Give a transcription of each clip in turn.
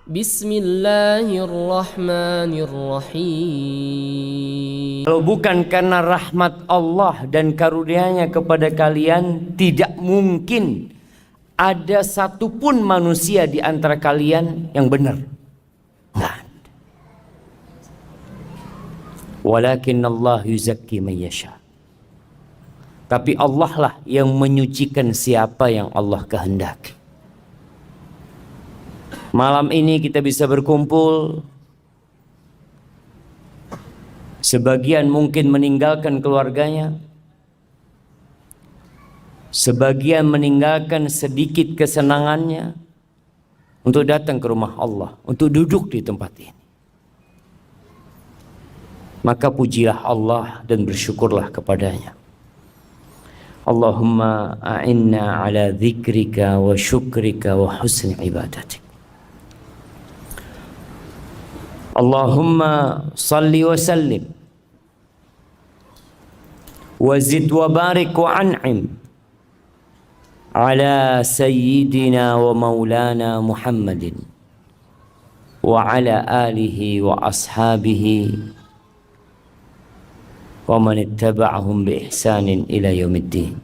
Bismillahirrahmanirrahim. Kalau bukan karena rahmat Allah dan karunia-Nya kepada kalian, tidak mungkin ada satupun manusia di antara kalian yang benar. Nah. Walakin Allah yuzakki man yasha. Tapi Allah lah yang menyucikan siapa yang Allah kehendaki. Malam ini kita bisa berkumpul. Sebagian mungkin meninggalkan keluarganya. Sebagian meninggalkan sedikit kesenangannya untuk datang ke rumah Allah, untuk duduk di tempat ini. Maka pujilah Allah dan bersyukurlah kepadanya. Allahumma a'inna ala dzikrika wa syukrika wa husni ibadatik. Allahumma salli wa sallim wa zid wa barik wa an'im ala sayyidina wa maulana Muhammadin wa ala alihi wa ashabihi wa man ittaba'ahum bi ihsanin ila yaumiddin.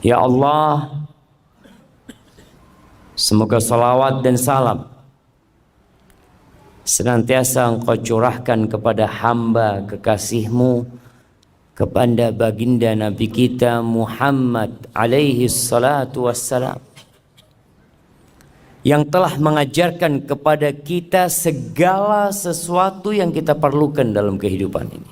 Ya Allah, semoga salawat dan salam senantiasa Engkau curahkan kepada hamba kekasih-Mu, kepada baginda Nabi kita Muhammad alaihi salatu wassalam, yang telah mengajarkan kepada kita segala sesuatu yang kita perlukan dalam kehidupan ini.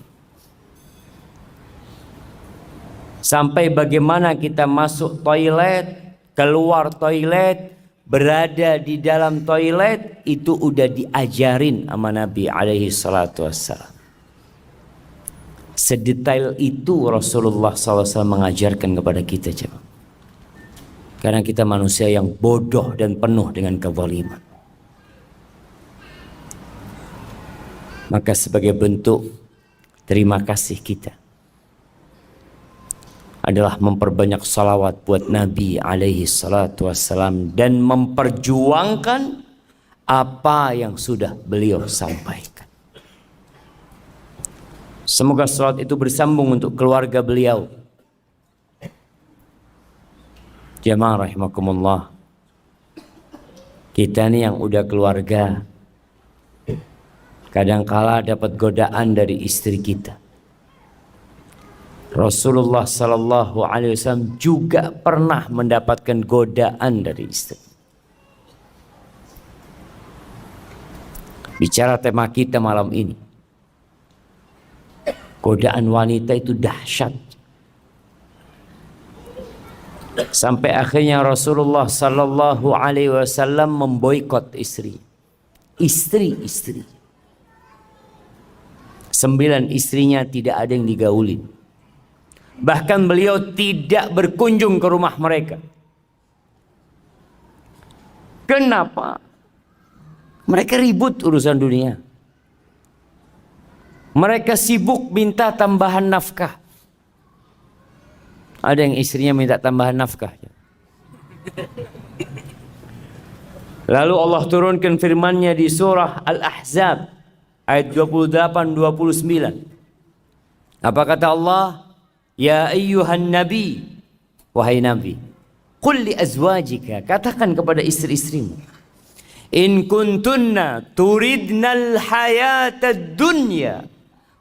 Sampai bagaimana kita masuk toilet, keluar toilet, berada di dalam toilet, itu udah diajarin sama Nabi alaihi salatu wassalam. Sedetail itu Rasulullah SAW mengajarkan kepada kita, coba. Karena kita manusia yang bodoh dan penuh dengan kezaliman. Maka sebagai bentuk terima kasih kita adalah memperbanyak salawat buat Nabi alaihi salatu wassalam dan memperjuangkan apa yang sudah beliau sampaikan. Semoga salawat itu bersambung untuk keluarga beliau. Jamaah rahimakumullah. Kita nih yang udah keluarga, kadangkala dapat godaan dari istri kita. Rasulullah sallallahu alaihi wasallam juga pernah mendapatkan godaan dari istri. Bicara tema kita malam ini, godaan wanita itu dahsyat. Sampai akhirnya Rasulullah sallallahu alaihi wasallam memboikot istri. Istri-istri. 9 istrinya tidak ada yang digaulin. Bahkan beliau tidak berkunjung ke rumah mereka. Kenapa? Mereka ribut urusan dunia. Mereka sibuk minta tambahan nafkah. Ada yang istrinya minta tambahan nafkah. Lalu Allah turunkan firman-Nya di surah Al-Ahzab ayat 28-29. Apa kata Allah? Ya ayyuhan nabi, wahai nabi, qul li azwajika, katakan kepada istri-istrimu, in kuntunna turidnal hayatad dunya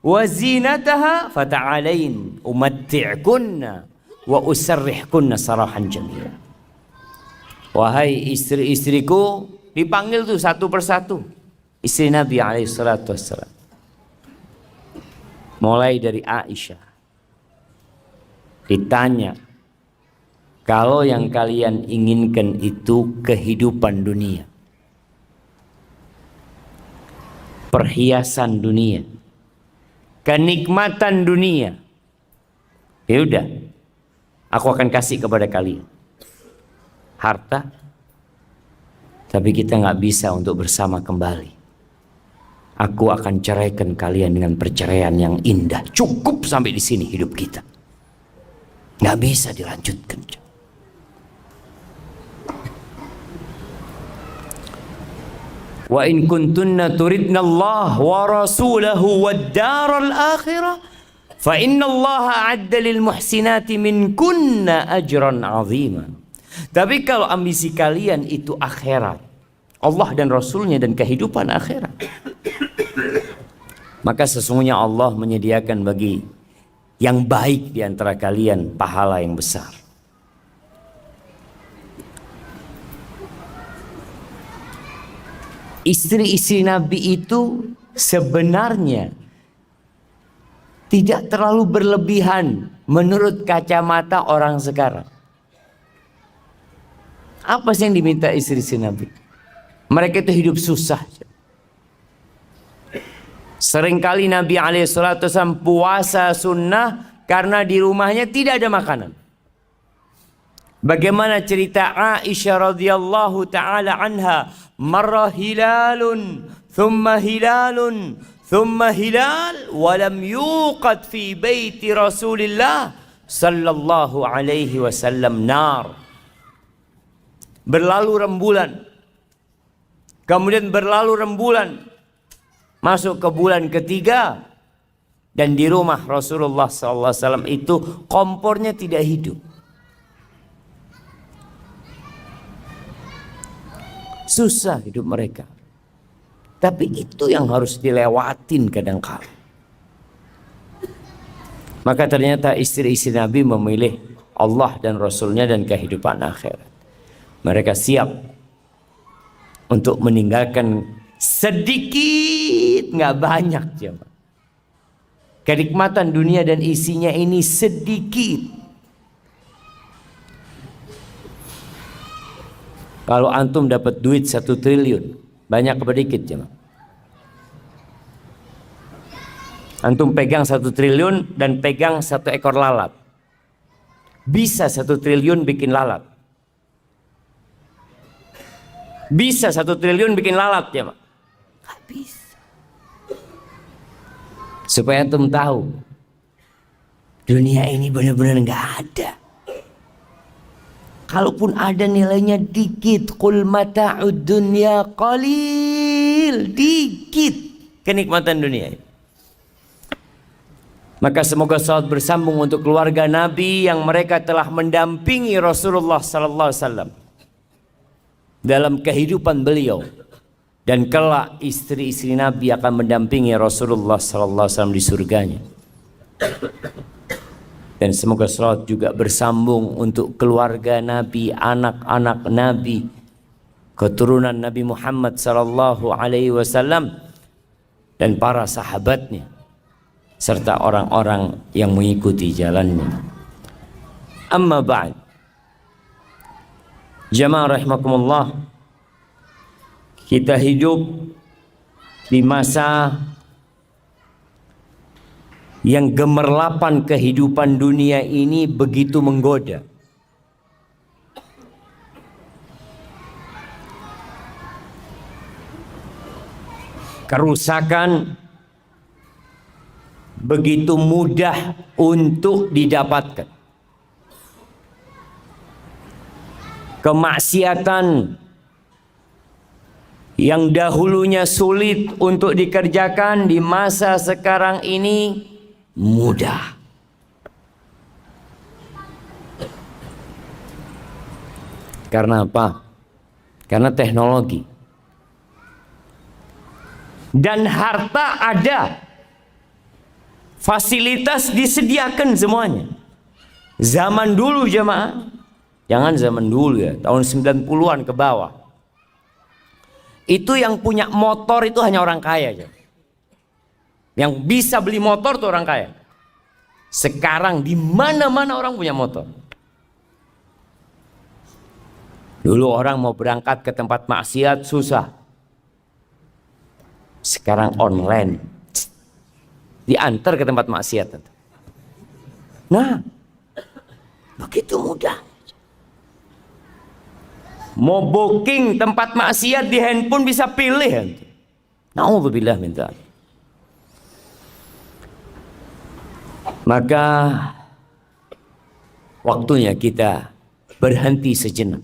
wa zinataha fata'alain umatti'kunna wa usarrihkunna sarahan jamila. Wahai istri-istriku, dipanggil tuh satu persatu istri Nabi alaihi salatu wassalam. Mulai dari Aisyah. Ditanya, kalau yang kalian inginkan itu kehidupan dunia, perhiasan dunia, kenikmatan dunia, ya udah, aku akan kasih kepada kalian harta, tapi kita nggak bisa untuk bersama kembali. Aku akan ceraikan kalian dengan perceraian yang indah. Cukup sampai di sini hidup kita. Nggak bisa dilanjutkan. Wa in kuntunna turidna Allah wa rasulahu wad daral akhirah fa inna Allah a'adda lil muhsinati minkunna ajran 'azima. Tapi kalau ambisi kalian itu akhirat, Allah dan Rasulnya dan kehidupan akhirat, maka sesungguhnya Allah menyediakan bagi yang baik di antara kalian pahala yang besar. Istri-istri Nabi itu sebenarnya tidak terlalu berlebihan menurut kacamata orang sekarang. Apa sih yang diminta istri-istri Nabi? Mereka itu hidup susah. Seringkali Nabi SAW puasa sunnah karena di rumahnya tidak ada makanan. Bagaimana cerita Aisyah radhiyallahu taala anha, marra hilalun, thumma hilalun, thumma hilal, walam yuqad fi baiti Rasulillah sallallahu alaihi wasallam nar. Berlalu rembulan, kemudian berlalu rembulan, masuk ke bulan ketiga, dan di rumah Rasulullah SAW itu kompornya tidak hidup. Susah hidup mereka. Tapi itu yang harus dilewatin kadang-kala. Maka ternyata istri-istri Nabi memilih Allah dan Rasulnya dan kehidupan akhirat. Mereka siap untuk meninggalkan sedikit, nggak banyak, jemaah. Kenikmatan dunia dan isinya ini sedikit. Kalau antum dapat duit 1 triliun, banyak apa dikit, jemaah? Antum pegang 1 triliun dan pegang 1 ekor lalat. Bisa 1 triliun bikin lalat. Bisa 1 triliun bikin lalat, jemaah? Gak bisa. Supaya antum tahu, dunia ini benar-benar gak ada. Kalaupun ada nilainya dikit, qul mata'ud dunya qalil, dikit kenikmatan dunia. Maka semoga salat bersambung untuk keluarga Nabi yang mereka telah mendampingi Rasulullah sallallahu alaihi wasallam dalam kehidupan beliau, dan kelak istri-istri Nabi akan mendampingi Rasulullah sallallahu alaihi wasallam di surganya. Dan semoga salat juga bersambung untuk keluarga Nabi, anak-anak Nabi, keturunan Nabi Muhammad sallallahu alaihi wasallam dan para sahabatnya serta orang-orang yang mengikuti jalannya. Amma ba'd. Jamaah rahimakumullah, kita hidup di masa yang gemerlapan kehidupan dunia ini begitu menggoda. Kerusakan begitu mudah untuk didapatkan. Kemaksiatan yang dahulunya sulit untuk dikerjakan di masa sekarang ini mudah. Karena apa? Karena teknologi. Dan harta ada. Fasilitas disediakan semuanya. Zaman dulu jemaah, jangan zaman dulu ya, tahun 90-an ke bawah, itu yang punya motor itu hanya orang kaya aja. Yang bisa beli motor tuh orang kaya. Sekarang di mana-mana orang punya motor. Dulu orang mau berangkat ke tempat maksiat susah. Sekarang online, diantar ke tempat maksiat. Nah, begitu mudah. Mau booking tempat maksiat di handphone bisa pilih. Na'udzubillah min dzalik. Maka waktunya kita berhenti sejenak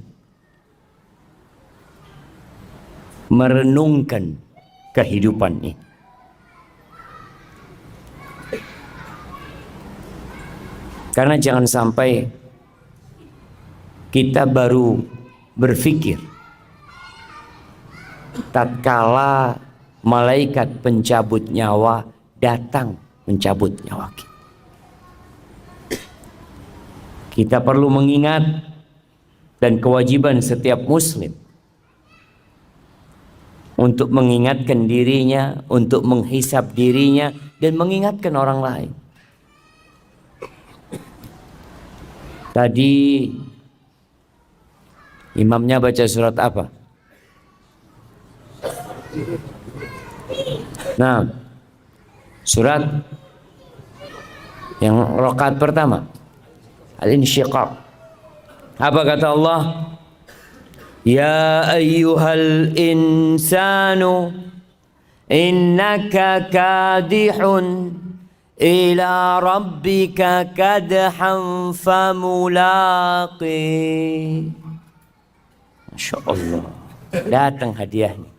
merenungkan kehidupan ini. Karena jangan sampai kita baru berpikir tatkala malaikat pencabut nyawa datang mencabut nyawa kita. Kita perlu mengingat, dan kewajiban setiap muslim untuk mengingatkan dirinya, untuk menghisap dirinya, dan mengingatkan orang lain. Tadi imamnya baca surat apa? Nah, surat yang rakaat pertama, Al-Insyiqaq. Apa kata Allah? Ya ayyuhal insanu innaka kadihun ila rabbika kadhan famulaqi. Masya Allah, datang hadiahnya.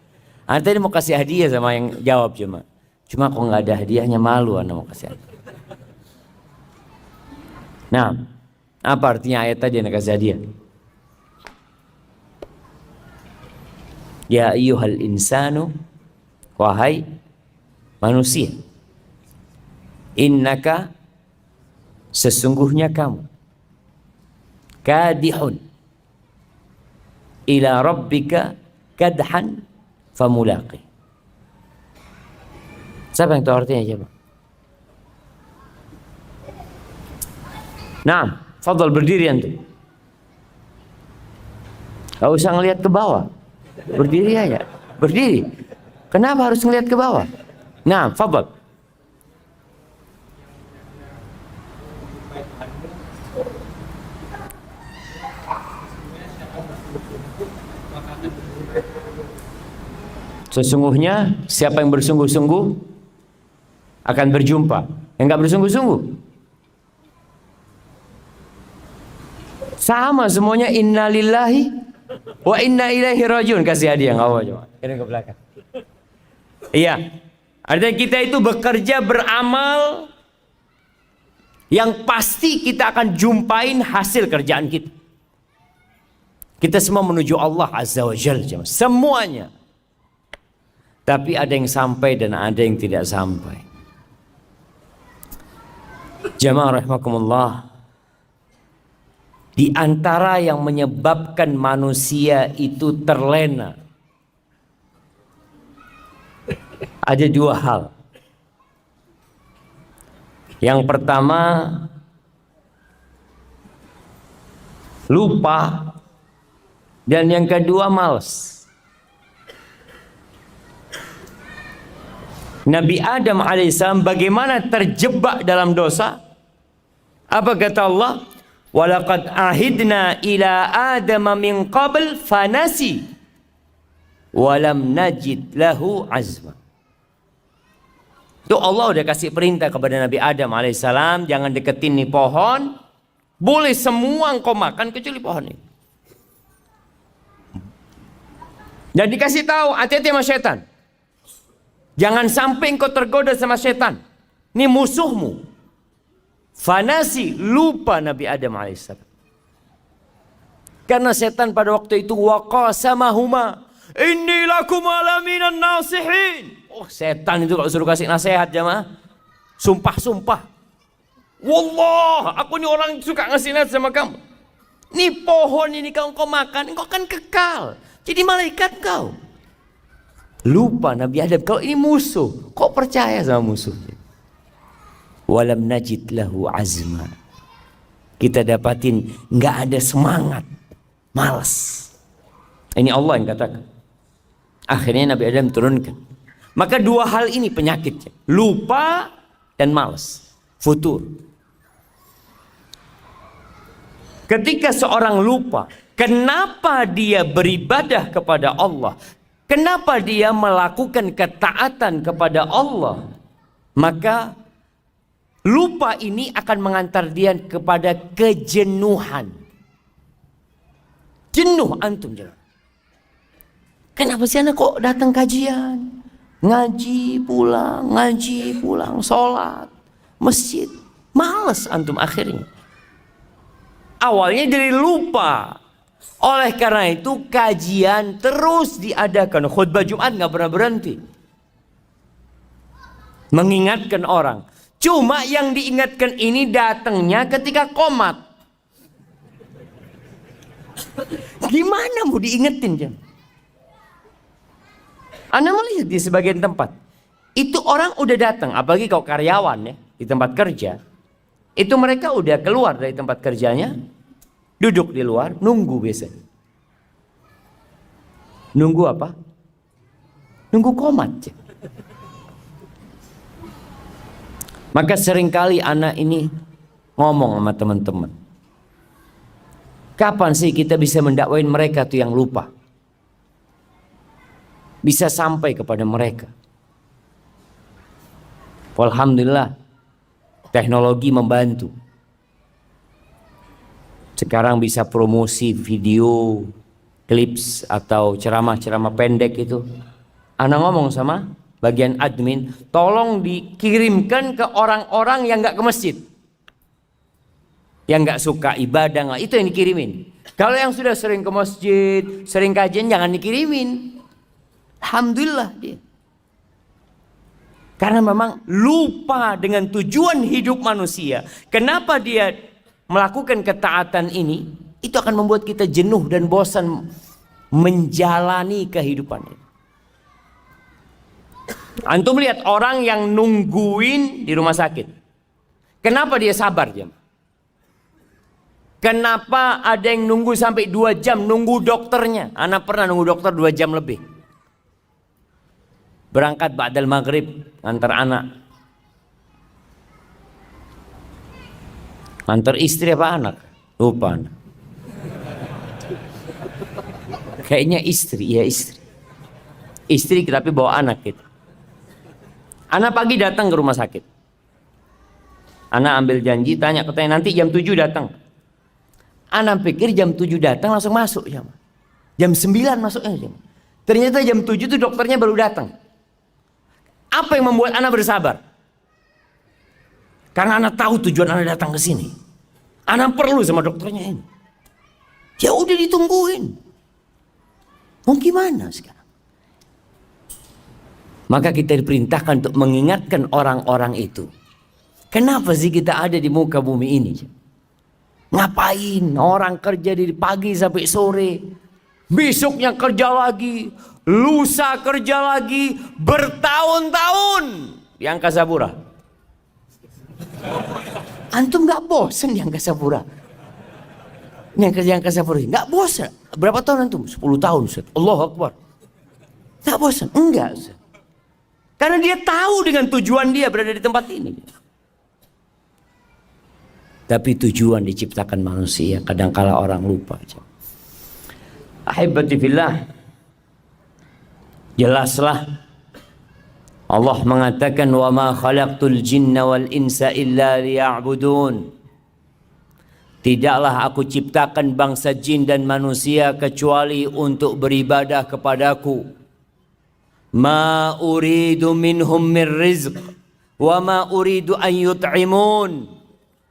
Anda tadi mau kasih hadiah sama yang jawab cuma kok nggak ada hadiahnya, malu Anda mau kasih hadiah. Nah, apa artinya ayat tadi yang kasih hadiah? Ya ayyuhal insanu, wahai manusia, innaka, sesungguhnya kamu, kadihun ila rabbika kadhan famulaqi. Siapa yang tahu artinya coba? Nah, fadhal berdiri antum. Gak usah ngelihat ke bawah. Berdiri aja. Berdiri. Kenapa harus ngelihat ke bawah? Nah, fadhal. Sesungguhnya siapa yang bersungguh-sungguh akan berjumpa. Yang enggak bersungguh-sungguh sama semuanya. Innalillahi wa inna ilaihi rajiun. Kasih hadiah enggak apa coba. Kirim ke belakang. Iya. Artinya kita itu bekerja, beramal yang pasti kita akan jumpain hasil kerjaan kita. Kita semua menuju Allah Azza wa Jalla, semuanya. Tapi ada yang sampai dan ada yang tidak sampai. Jamaah rahimakumullah, di antara yang menyebabkan manusia itu terlena ada dua hal. Yang pertama, lupa, dan yang kedua malas. Nabi Adam alaihissalam bagaimana terjebak dalam dosa? Apa kata Allah? Walaqad ahidna ila Adam min qabl fanasi walam najid lahu azma. Itu Allah udah kasih perintah kepada Nabi Adam alaihissalam, jangan deketin nih pohon. Boleh semua engkau makan kecuali pohon ini. Dan dikasih tahu, hati-hati sama setan. Jangan sampai engkau tergoda sama setan. Ini musuhmu. Fanasi, lupa Nabi Adam alaihissalam. Karena setan pada waktu itu waqasamahuma inni lakum alaminan nasihin. Oh, setan itu kalau suruh kasih nasihat jamaah, sumpah-sumpah. Wallah, aku ini orang suka ngasih nasihat sama kamu. Ini pohon ini kalau engkau makan, engkau kan kekal. Jadi malaikat kau. Lupa Nabi Adam kalau ini musuh. Kok percaya sama musuhnya? Walam najid lahu azma. Kita dapatin nggak ada semangat, malas. Ini Allah yang katakan. Akhirnya Nabi Adam turunkan. Maka dua hal ini penyakitnya, lupa dan malas, futur. Ketika seorang lupa, kenapa dia beribadah kepada Allah? Kenapa dia melakukan ketaatan kepada Allah? Maka lupa ini akan mengantar dia kepada kejenuhan. Jenuh antum jangan. Kenapa sih anak kok datang kajian? Ngaji pulang, sholat, masjid. Males antum akhirnya. Awalnya jadi lupa. Oleh karena itu kajian terus diadakan. Khutbah Jumat nggak pernah berhenti. Mengingatkan orang. Cuma yang diingatkan ini datangnya ketika qomat. Gimana mau diingetin jam? Anda melihat di sebagian tempat, itu orang udah datang, apalagi kalau karyawan ya, di tempat kerja, itu mereka udah keluar dari tempat kerjanya, duduk di luar, nunggu biasanya. Nunggu apa? Nunggu qomat. Maka seringkali anak ini ngomong sama teman-teman, kapan sih kita bisa mendakwain mereka tuh yang lupa? Bisa sampai kepada mereka. Alhamdulillah, teknologi membantu. Sekarang bisa promosi video, clips atau ceramah-ceramah pendek itu. Anak ngomong sama bagian admin, tolong dikirimkan ke orang-orang yang nggak ke masjid, yang nggak suka ibadah, itu yang dikirimin. Kalau yang sudah sering ke masjid, sering kajian, jangan dikirimin. Alhamdulillah dia. Karena memang lupa dengan tujuan hidup manusia. Kenapa dia melakukan ketaatan ini? Itu akan membuat kita jenuh dan bosan menjalani kehidupan ini. Antum lihat orang yang nungguin di rumah sakit. Kenapa dia sabar jam? Kenapa ada yang nunggu sampai 2 jam nunggu dokternya? Anak pernah nunggu dokter 2 jam lebih. Berangkat ba'dal maghrib antar anak. Antar istri apa anak? Lupa anak. Kayaknya istri, ya istri. Istri tapi bawa anak gitu. Anak pagi datang ke rumah sakit. Anak ambil janji, tanya katanya nanti jam 7 datang. Anak pikir jam 7 datang langsung masuk jam. Jam 9 masuknya jam. Ternyata jam 7 itu dokternya baru datang. Apa yang membuat anak bersabar? Karena anak tahu tujuan anak datang ke sini. Anak perlu sama dokternya ini. Ya udah ditungguin. Mau gimana sekarang? Maka kita diperintahkan untuk mengingatkan orang-orang itu. Kenapa sih kita ada di muka bumi ini? Ngapain? Orang kerja dari pagi sampai sore. Besoknya kerja lagi. Lusa kerja lagi. Bertahun-tahun di Angkasa Pura. Antum gak bosan di Angkasa Pura? Yang kerja Angkasa Pura gak bosan? Berapa tahun antum? 10 tahun Ustaz. Allahu Akbar. Gak bosan? Enggak Ustaz. Karena dia tahu dengan tujuan dia berada di tempat ini. Tapi tujuan diciptakan manusia, kadangkala orang lupa. Ahibati fillah, jelaslah Allah mengatakan wa ma khalaqtul jinna wal insa illa liya'budun. Tidaklah aku ciptakan bangsa jin dan manusia kecuali untuk beribadah kepadaku. Ma uridu minhum min rizq wa ma uridu an yut'imun.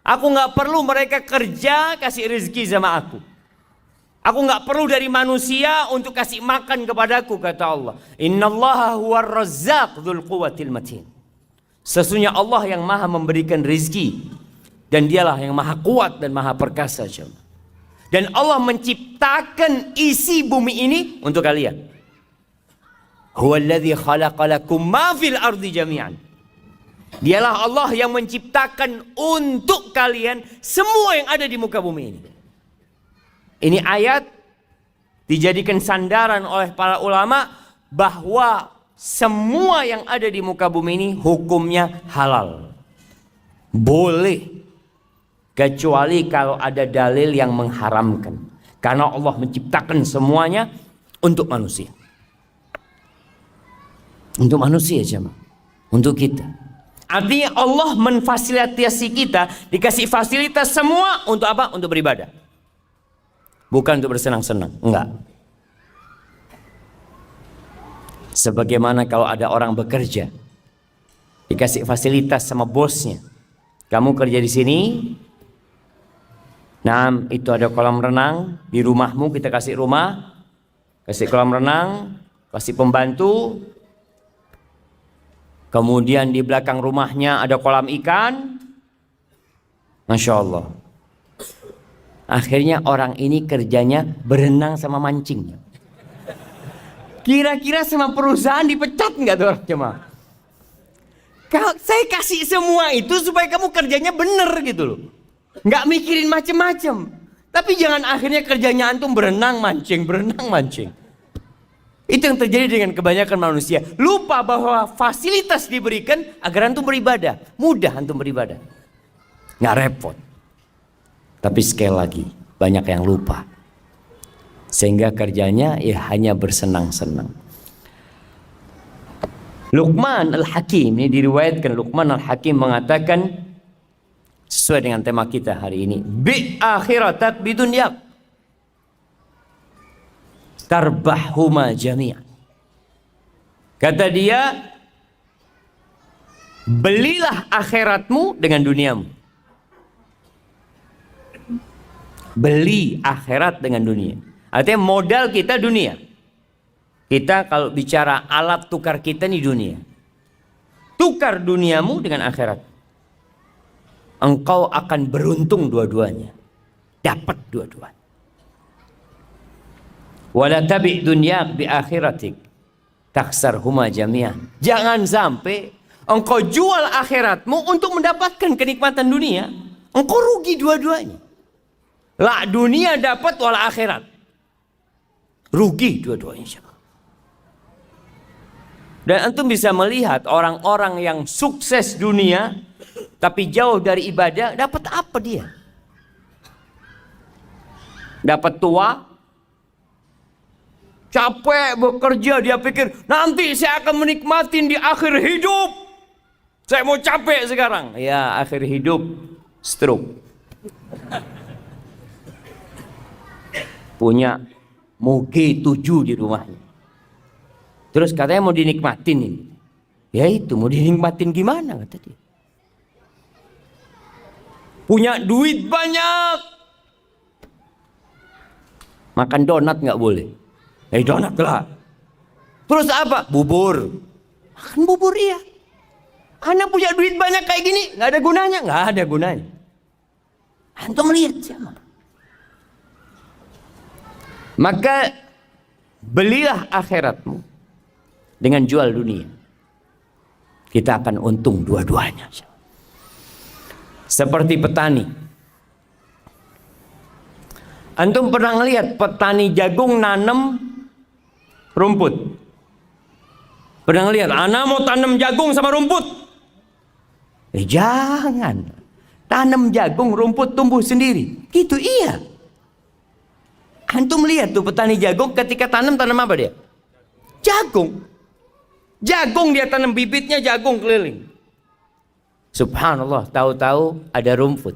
Aku nggak perlu mereka kerja kasih rezeki sama aku. Aku nggak perlu dari manusia untuk kasih makan kepadaku, kata Allah. Innallaha huwar razzaq dzul quwwatil matin. Sesungguhnya Allah yang maha memberikan rezeki dan dialah yang maha kuat dan maha perkasa. Dan Allah menciptakan isi bumi ini untuk kalian. Huwallazi khalaqalakum ma fil ardi jami'an. Dialah Allah yang menciptakan untuk kalian semua yang ada di muka bumi ini. Ini ayat dijadikan sandaran oleh para ulama bahwa semua yang ada di muka bumi ini hukumnya halal. Boleh. Kecuali kalau ada dalil yang mengharamkan. Karena Allah menciptakan semuanya untuk manusia. Untuk manusia jemaah. Untuk kita. Artinya Allah memfasilitasi kita. Dikasih fasilitas semua untuk apa? Untuk beribadah. Bukan untuk bersenang-senang. Enggak. Sebagaimana kalau ada orang bekerja, dikasih fasilitas sama bosnya. Kamu kerja di sini, nah itu ada kolam renang, di rumahmu kita kasih rumah, kasih kolam renang, kasih pembantu. Kemudian di belakang rumahnya ada kolam ikan. Masya Allah. Akhirnya orang ini kerjanya berenang sama mancing. Kira-kira sama perusahaan dipecat nggak tuh orang jemaah? Saya kasih semua itu supaya kamu kerjanya bener gitu loh. Nggak mikirin macem-macem. Tapi jangan akhirnya kerjanya antum berenang mancing. Itu yang terjadi dengan kebanyakan manusia. Lupa bahwa fasilitas diberikan agar antum beribadah. Mudah antum beribadah. Nggak repot. Tapi sekali lagi, banyak yang lupa. Sehingga kerjanya ya hanya bersenang-senang. Luqman Al-Hakim, ini diriwayatkan Luqman Al-Hakim mengatakan, sesuai dengan tema kita hari ini, bi akhiratak bidunyak tarbahhuma jami'an. Kata dia, belilah akhiratmu dengan duniamu. Beli akhirat dengan dunia. Artinya modal kita dunia. Kita kalau bicara alat tukar kita nih dunia. Tukar duniamu dengan akhirat. Engkau akan beruntung dua-duanya. Dapat dua-duanya. Wala tabi' dunyak bi akhiratik taksarhuma jami'an. Jangan sampai engkau jual akhiratmu untuk mendapatkan kenikmatan dunia. Engkau rugi dua-duanya. Lah dunia dapat wala akhirat. Rugi dua-duanya. Dan antum bisa melihat orang-orang yang sukses dunia tapi jauh dari ibadah, dapat apa dia? Dapat tua, capek bekerja, dia pikir nanti saya akan menikmatin di akhir hidup. Saya mau capek sekarang. Ya, akhir hidup stroke. Punya Moge 7 di rumahnya. Terus katanya mau dinikmatin ini. Ya itu mau dinikmatin gimana kata dia. Punya duit banyak. Makan donat nggak boleh. Donat lah. Terus apa? Bubur. Makan bubur iya. Anak punya duit banyak kayak gini nggak ada gunanya, nggak ada gunanya. Antum lihat siapa? Maka belilah akhiratmu dengan jual dunia. Kita akan untung dua-duanya. Seperti petani. Antum pernah ngelihat petani jagung nanam rumput? Pernah ngelihat? Ana mau tanam jagung sama rumput? Jangan. Tanam jagung, rumput tumbuh sendiri. Gitu iya. Antum lihat tuh petani jagung ketika tanam apa dia? Jagung. Jagung dia tanam bibitnya jagung keliling. Subhanallah, tahu-tahu ada rumput.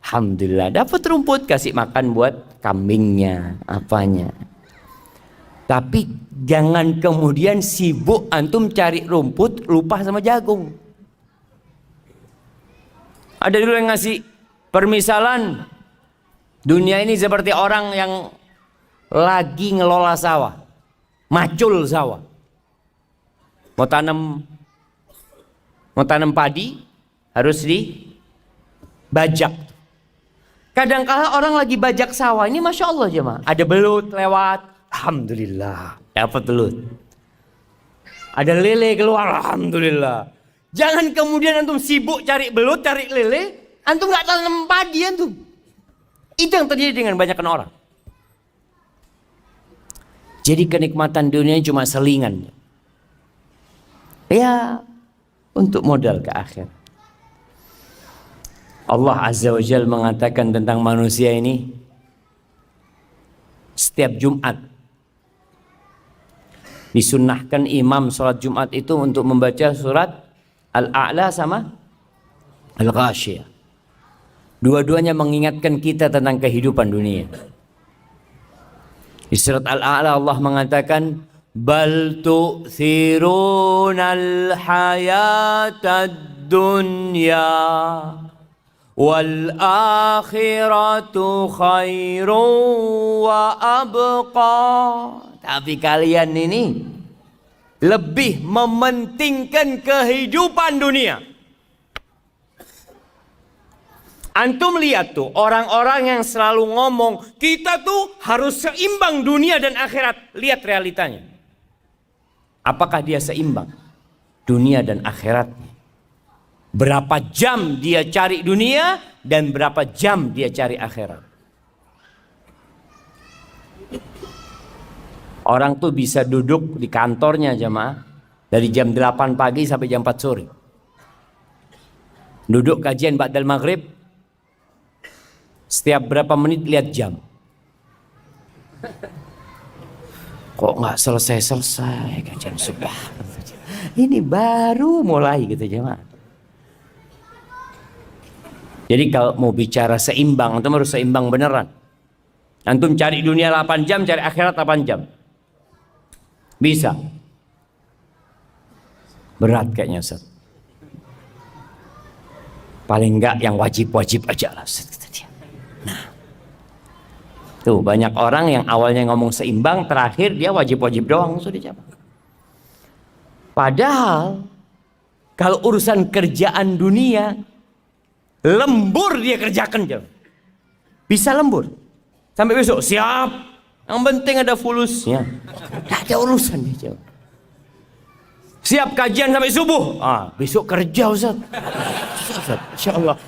Alhamdulillah dapat rumput, kasih makan buat kambingnya, apanya. Tapi jangan kemudian sibuk antum cari rumput lupa sama jagung. Ada dulu yang ngasih permisalan. Dunia ini seperti orang yang lagi ngelola sawah, macul sawah. Mau tanam padi harus dibajak. Kadang-kala orang lagi bajak sawah ini, masya Allah jemaah, ada belut lewat, alhamdulillah dapat belut. Ada lele keluar, alhamdulillah. Jangan kemudian antum sibuk cari belut, cari lele, antum nggak tanam padi antum. Itu yang terjadi dengan banyakkan orang. Jadi kenikmatan dunia cuma selingan. Ya, untuk modal ke akhir. Allah Azza wa Jalla mengatakan tentang manusia ini, setiap Jumat disunnahkan imam sholat Jumat itu untuk membaca surat Al-A'la sama Al-Ghasyiyah. Dua-duanya mengingatkan kita tentang kehidupan dunia. Di surat Al-A'la Allah mengatakan, Bal tu'thirunal hayatad dunya wal akhiratu khairun wa abqa. Tapi kalian ini lebih mementingkan kehidupan dunia. Antum lihat tuh orang-orang yang selalu ngomong kita tuh harus seimbang dunia dan akhirat. Lihat realitanya. Apakah dia seimbang dunia dan akhiratnya? Berapa jam dia cari dunia dan berapa jam dia cari akhirat? Orang tuh bisa duduk di kantornya jemaah dari jam 8 pagi sampai jam 4 sore. Duduk kajian ba'dal maghrib, setiap berapa menit lihat jam. Kok nggak selesai kajian subuh? Ini baru mulai gitu jemaah. Jadi kalau mau bicara seimbang, antum harus seimbang beneran. Antum cari dunia 8 jam, cari akhirat 8 jam. Bisa. Berat kayaknya Ustaz. Paling enggak yang wajib-wajib aja lah Ustaz. Nah. Tuh banyak orang yang awalnya ngomong seimbang, terakhir dia wajib-wajib doang sudah jawab. Padahal kalau urusan kerjaan dunia lembur dia kerjakan jam. Bisa lembur. Sampai besok siap. Yang penting ada fulusnya. Tidak ada urusan dia jawab. Siap kajian sampai subuh. Besok kerja Ustaz. Insyaallah.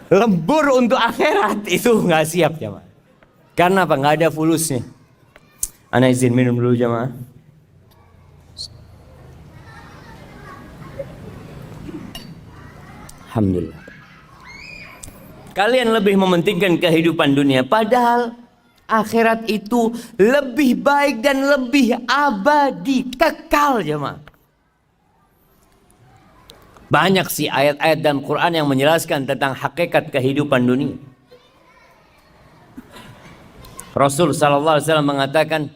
Lembur untuk akhirat itu nggak siap jemaah. Karena apa? Nggak ada fulusnya. Ana izin minum dulu jemaah. Alhamdulillah. Kalian lebih mementingkan kehidupan dunia, padahal akhirat itu lebih baik dan lebih abadi, kekal jemaah. Banyak sih ayat-ayat dalam Quran yang menjelaskan tentang hakikat kehidupan dunia. Rasul sallallahu alaihi wasallam mengatakan,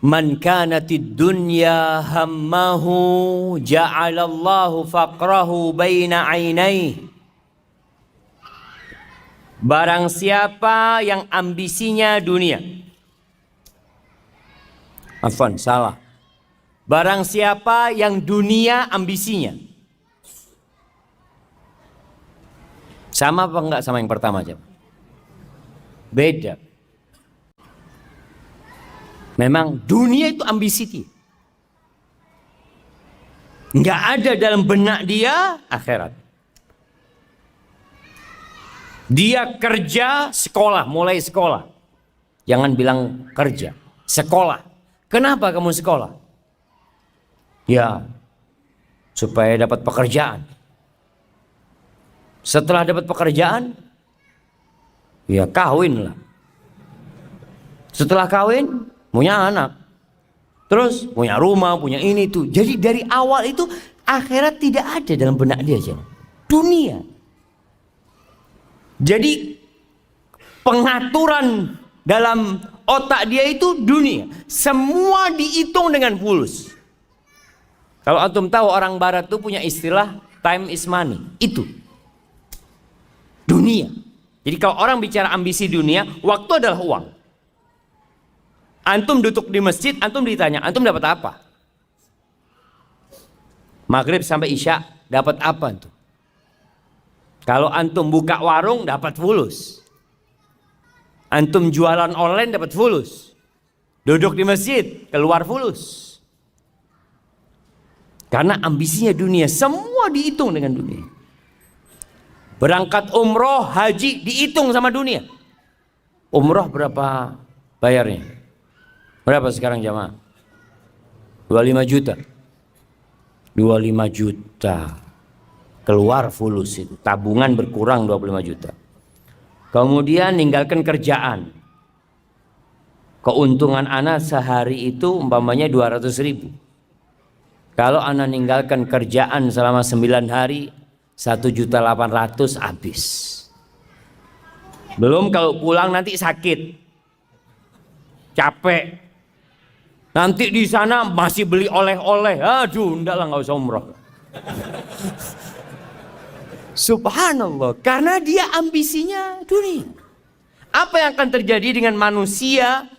"Man kanatid dunya hammahu ja'alallahu faqrahu baina 'ainaihi." Barang siapa yang ambisinya dunia. Afwan, salah. Barang siapa yang dunia ambisinya. Sama apa enggak sama yang pertama aja? Beda. Memang dunia itu ambisi dia. Enggak ada dalam benak dia akhirat. Dia kerja, sekolah, mulai sekolah. Jangan bilang kerja, sekolah. Kenapa kamu sekolah? Ya, supaya dapat pekerjaan. Setelah dapat pekerjaan, ya kawin lah. Setelah kawin, punya anak. Terus punya rumah, punya ini tuh. Jadi dari awal itu akhirat tidak ada dalam benak dia aja. Dunia. Jadi pengaturan dalam otak dia itu dunia. Semua dihitung dengan fulus. Kalau antum tahu orang barat tuh punya istilah time is money. Itu dunia. Jadi kalau orang bicara ambisi dunia, waktu adalah uang. Antum duduk di masjid, antum ditanya, antum dapat apa? Maghrib sampai Isya dapat apa antum? Kalau antum buka warung dapat fulus. Antum jualan online dapat fulus. Duduk di masjid keluar fulus. Karena ambisinya dunia, semua dihitung dengan dunia. Berangkat umroh, haji dihitung sama dunia. Umroh berapa bayarnya? Berapa sekarang jamaah? 25 juta. 25 juta. Keluar fulus itu. Tabungan berkurang 25 juta. Kemudian ninggalkan kerjaan. Keuntungan anak sehari itu umpamanya 200.000. Kalau anak ninggalkan kerjaan selama 9 hari, 1.800.000 habis. Belum kalau pulang nanti sakit. capek. Nanti di sana masih beli oleh-oleh. Aduh, enggak lah, nggak usah umroh. Subhanallah, karena dia ambisinya dunia. Apa yang akan terjadi dengan manusia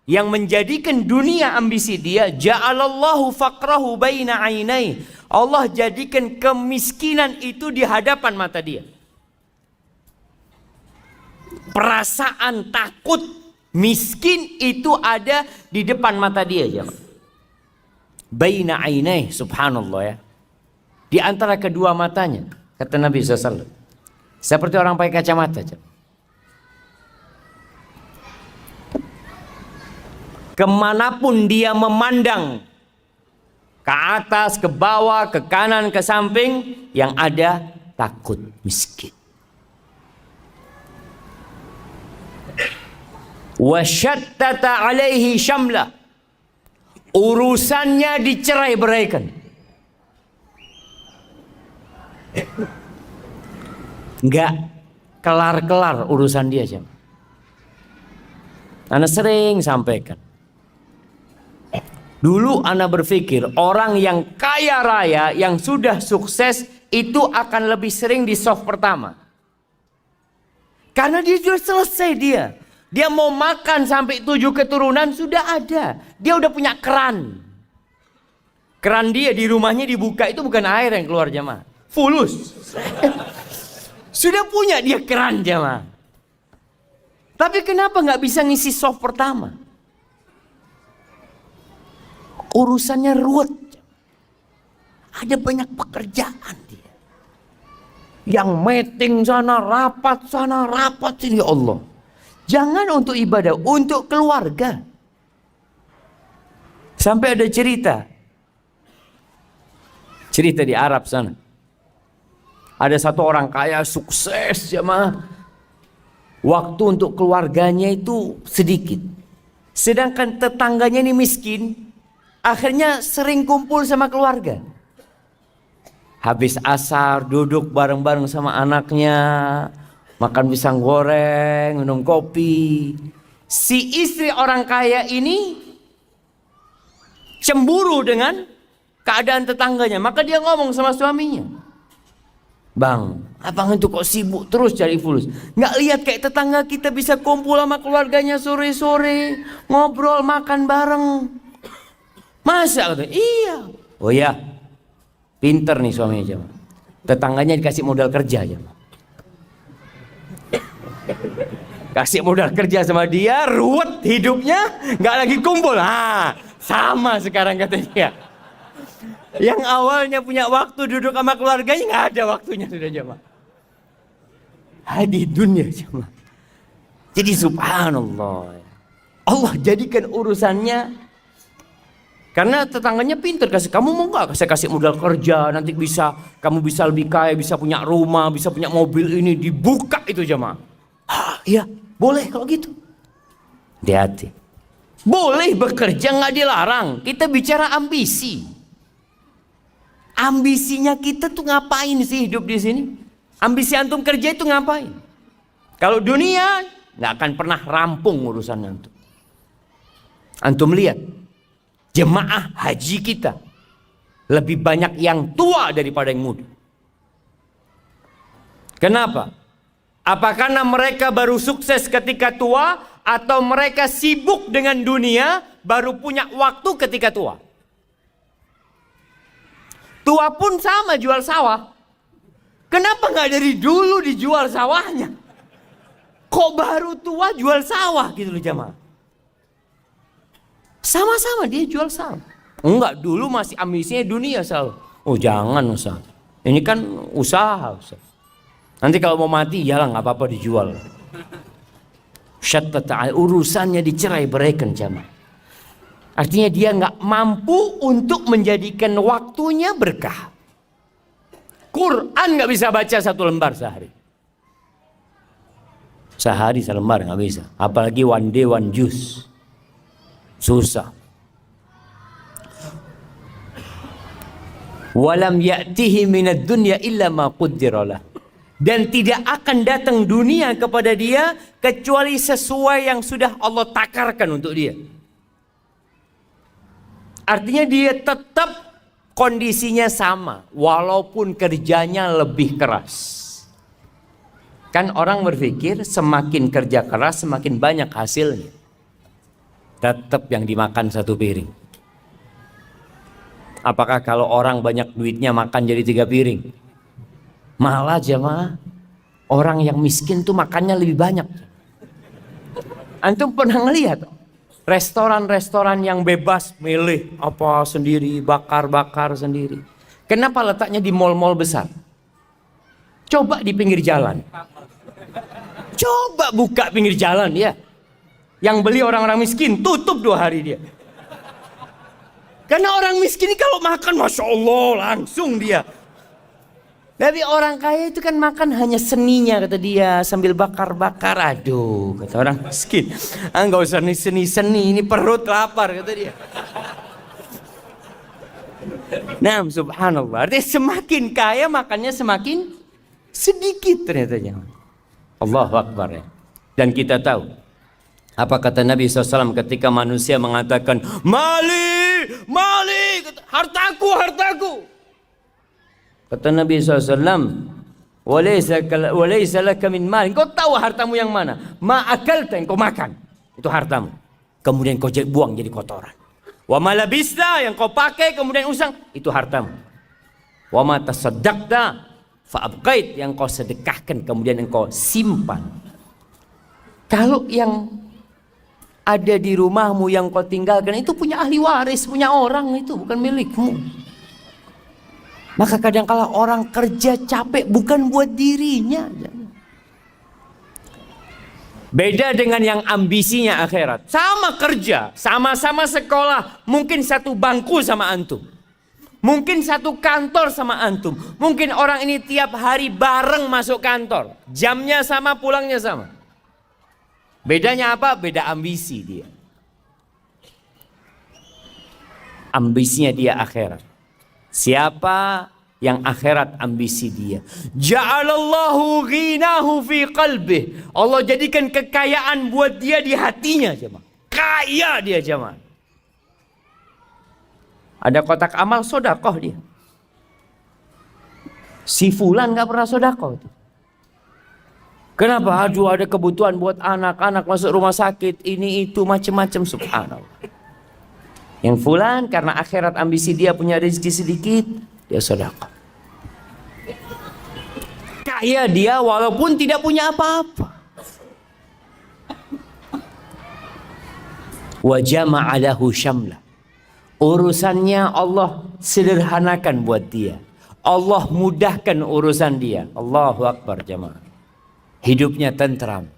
yang menjadikan dunia ambisi dia? Ja'alallahu faqrahu baina ainai. Allah jadikan kemiskinan itu di hadapan mata dia. Perasaan takut miskin itu ada di depan mata dia, jemaah. Baina ainai, subhanallah ya. Di antara kedua matanya, kata Nabi SAW. Seperti orang pakai kacamata, jemaah. Kemanapun dia memandang, ke atas, ke bawah, ke kanan, ke samping, yang ada takut miskin. Wasyattata alaihi syamlah. Urusannya dicerai-beraikan. Enggak kelar-kelar urusan dia, jemaah. Ana sering sampaikan. Dulu ana berpikir orang yang kaya raya, yang sudah sukses, itu akan lebih sering di soft pertama. Karena dia sudah selesai dia. Dia mau makan sampai 7 keturunan sudah ada. Dia udah punya keran. Keran dia di rumahnya dibuka, itu bukan air yang keluar, jemaah. Fulus. Sudah punya dia keran, jemaah. Tapi kenapa nggak bisa ngisi soft pertama? Urusannya ruwet. Ada banyak pekerjaan dia. Yang meeting sana, rapat sini, ya Allah. Jangan untuk ibadah, untuk keluarga. Sampai ada cerita di Arab sana. Ada satu orang kaya sukses, jemaah. Waktu untuk keluarganya itu sedikit. Sedangkan tetangganya ini miskin. Akhirnya sering kumpul sama keluarga. Habis asar duduk bareng-bareng sama anaknya. Makan pisang goreng, minum kopi. Si istri orang kaya ini cemburu dengan keadaan tetangganya. Maka dia ngomong sama suaminya. Bang, abang itu kok sibuk terus cari fulus. Nggak lihat kayak tetangga kita bisa kumpul sama keluarganya sore-sore. Ngobrol, makan bareng. Masa? Iya. Oh ya, pinter nih suaminya, jemaah. Tetangganya dikasih modal kerja, jemaah. Kasih modal kerja sama dia, ruwet hidupnya, nggak lagi kumpul. Sama sekarang katanya. Yang awalnya punya waktu duduk sama keluarganya, nggak ada waktunya sudah, jemaah. Di dunia, jemaah. Jadi subhanallah, Allah jadikan urusannya. Karena tetangganya pintar, kamu mau nggak saya kasih modal kerja, nanti kamu bisa lebih kaya, bisa punya rumah, bisa punya mobil, ini dibuka itu, jemaah. Iya, boleh kalau gitu. Hati-hati. Boleh bekerja, nggak dilarang. Kita bicara ambisi. Ambisinya kita tuh ngapain sih hidup di sini? Ambisi antum kerja itu ngapain? Kalau dunia nggak akan pernah rampung urusan antum. Antum lihat, jemaah haji kita lebih banyak yang tua daripada yang muda. Kenapa? Apakah karena mereka baru sukses ketika tua, atau mereka sibuk dengan dunia baru punya waktu ketika tua? Tua pun sama jual sawah. Kenapa nggak dari dulu dijual sawahnya? Kok baru tua jual sawah gitu loh, jemaah? Sama-sama dia jual sawah. Enggak, dulu masih ambisinya dunia sawah. Oh jangan Ustaz, ini kan usaha Ustaz. Nanti kalau mau mati ya lah nggak apa-apa dijual. Syattata, urusannya dicerai-beraikan, jemaah. Artinya dia nggak mampu untuk menjadikan waktunya berkah. Quran nggak bisa baca 1 lembar sehari. Sehari 1 lembar nggak bisa. Apalagi one day one juice. Susah. Walam ya'tihi minad dunya illa ma qaddaralah. Dan tidak akan datang dunia kepada dia kecuali sesuai yang sudah Allah takarkan untuk dia. Artinya dia tetap kondisinya sama, walaupun kerjanya lebih keras. Kan orang berpikir semakin kerja keras semakin banyak hasilnya. Tetap yang dimakan satu piring. Apakah kalau orang banyak duitnya makan jadi 3 piring? Malah jemaah, orang yang miskin tuh makannya lebih banyak. Antum pernah ngelihat restoran-restoran yang bebas milih apa sendiri, bakar-bakar sendiri. Kenapa letaknya di mall-mall besar? Coba di pinggir jalan. Coba buka pinggir jalan ya. Yang beli orang-orang miskin, tutup 2 hari dia. Karena orang miskin ini kalau makan Masya Allah langsung dia. Tapi orang kaya itu kan makan hanya seninya kata dia, sambil bakar-bakar. Aduh, kata orang miskin, nggak usah nih seni-seni, ini perut lapar kata dia. Nah, subhanallah. Artinya semakin kaya makannya semakin sedikit ternyata. Allahu Akbar ya. Dan kita tahu apa kata Nabi SAW ketika manusia mengatakan mali, mali, hartaku, hartaku. Kata Nabi SAW, walaysa laka min mal. Kau tahu hartamu yang mana? Ma akalta, yang kau makan, itu hartamu. Kemudian kau buang jadi kotoran. Wa ma labista, yang kau pakai kemudian usang, itu hartamu. Wa ma tasaddaqta fa abqait, yang kau sedekahkan kemudian engkau simpan. Kalau yang ada di rumahmu yang kau tinggalkan itu punya ahli waris, punya orang, itu bukan milikmu. Maka kadang-kala orang kerja capek bukan buat dirinya. Beda dengan yang ambisinya akhirat. Sama kerja, sama-sama sekolah, mungkin satu bangku sama antum. Mungkin satu kantor sama antum. Mungkin orang ini tiap hari bareng masuk kantor. Jamnya sama, pulangnya sama. Bedanya apa? Beda ambisi dia. Ambisinya dia akhirat. Siapa yang akhirat ambisi dia? Ja'alallahu ghinahu fi qalbih. Allah jadikan kekayaan buat dia di hatinya, jemaah. Kaya dia, jemaah. Ada kotak amal sodakoh dia. Si fulan gak pernah sodakoh. Kenapa? Aduh, ada kebutuhan buat anak-anak masuk rumah sakit, ini itu macam-macam, subhanallah. Yang fulan karena akhirat ambisi dia punya rezeki sedikit, dia sedekah. Kaya dia walaupun tidak punya apa-apa. Wa jama'a lahu syamla. Urusannya Allah sederhanakan buat dia. Allah mudahkan urusan dia. Allahu Akbar jamaah. Hidupnya tentram.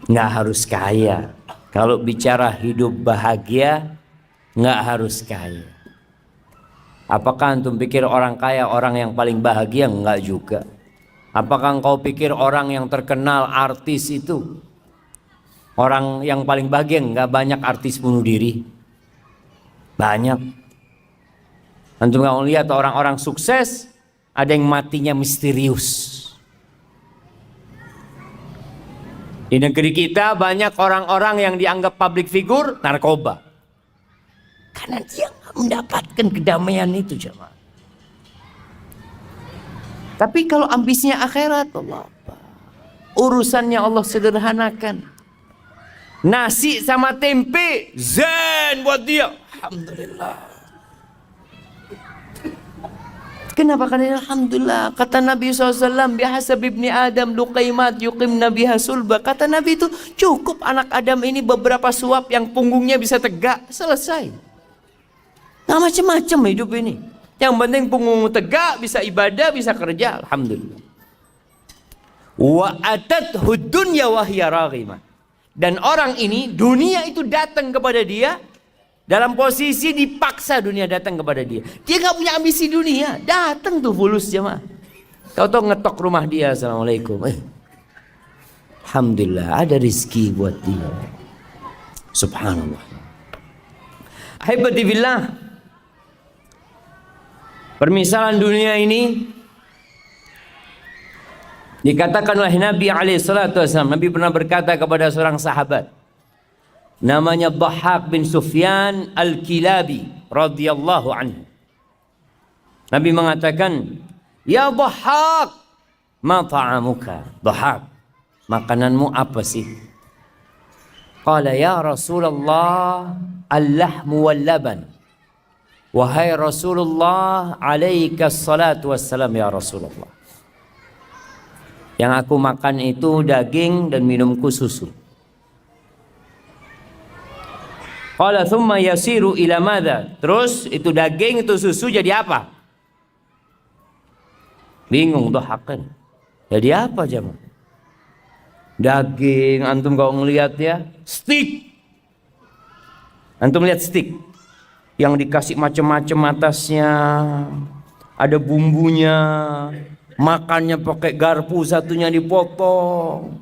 Nggak harus kaya. Kalau bicara hidup bahagia, nggak harus kaya. Apakah antum pikir orang kaya orang yang paling bahagia? Enggak juga. Apakah engkau pikir orang yang terkenal artis itu orang yang paling bahagia? Enggak, banyak artis bunuh diri. Banyak. Antum nggak lihat orang-orang sukses ada yang matinya misterius. Di negeri kita banyak orang-orang yang dianggap public figure narkoba. Karena dia mendapatkan kedamaian itu, jemaah. Tapi kalau ambisinya akhirat, Allah, urusannya Allah sederhanakan. Nasi sama tempe zen buat dia. Alhamdulillah. Kenapa? Karena alhamdulillah, kata Nabi SAW, bihasab ibni Adam luqaimat yuqimna biha sulba. Kata Nabi itu cukup anak Adam ini beberapa suap yang punggungnya bisa tegak, selesai. Nah, macam-macam hidup ini. Yang penting punggung tegak, bisa ibadah, bisa kerja, alhamdulillah. Wa atathu dunya wa hiya raghimah. Dan orang ini dunia itu datang kepada dia dalam posisi dipaksa, dunia datang kepada dia. Dia nggak punya ambisi dunia, datang tuh fulus jemaah. Tahu-tahu ngetok rumah dia, assalamualaikum. Alhamdulillah ada rezeki buat dia. Subhanallah. Ahibati billah. Permisalan dunia ini Dikatakan oleh Nabi SAW, Nabi pernah berkata kepada seorang sahabat, namanya Dhahhak bin Sufyan Al-Kilabi radhiyallahu anhu. Nabi mengatakan, "Ya Dhahhak, ma ta'amuka?" Dhahhak, makananmu apa sih? Qala ya Rasulullah, al-lahmu wal laban. Wahai Rasulullah, alaika salatu wassalam ya Rasulullah. Yang aku makan itu daging dan minumku susu. Qala thumma yasiru ila madza? Terus itu daging itu susu jadi apa? Bingung Dhahhak. Jadi apa jemaah? Daging, antum kalau ngelihat ya, steak. Antum lihat steak yang dikasih macam-macam atasnya, ada bumbunya, makannya pakai garpu, satunya dipotong.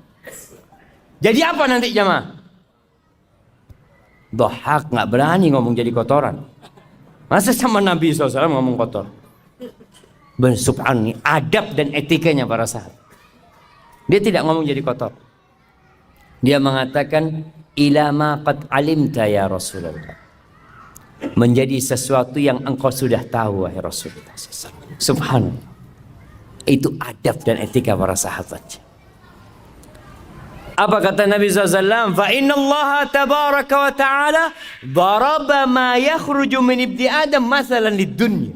Jadi apa nanti jemaah? Dhahhak nggak berani ngomong jadi kotoran. Masa sama Nabi SAW ngomong kotor? Subhanallah, adab dan etikanya para sahabat. Dia tidak ngomong jadi kotor. Dia mengatakan, ilama qad alimta ya Rasulullah. Menjadi sesuatu yang engkau sudah tahu wahai Rasulullah SAW. Subhanallah. Itu adab dan etika para sahabat. Apa kata Nabi SAW? Fa inna Allah tabaraka wa ta'ala daraba ma yakhruju min ibni Adam masalan lid dunya.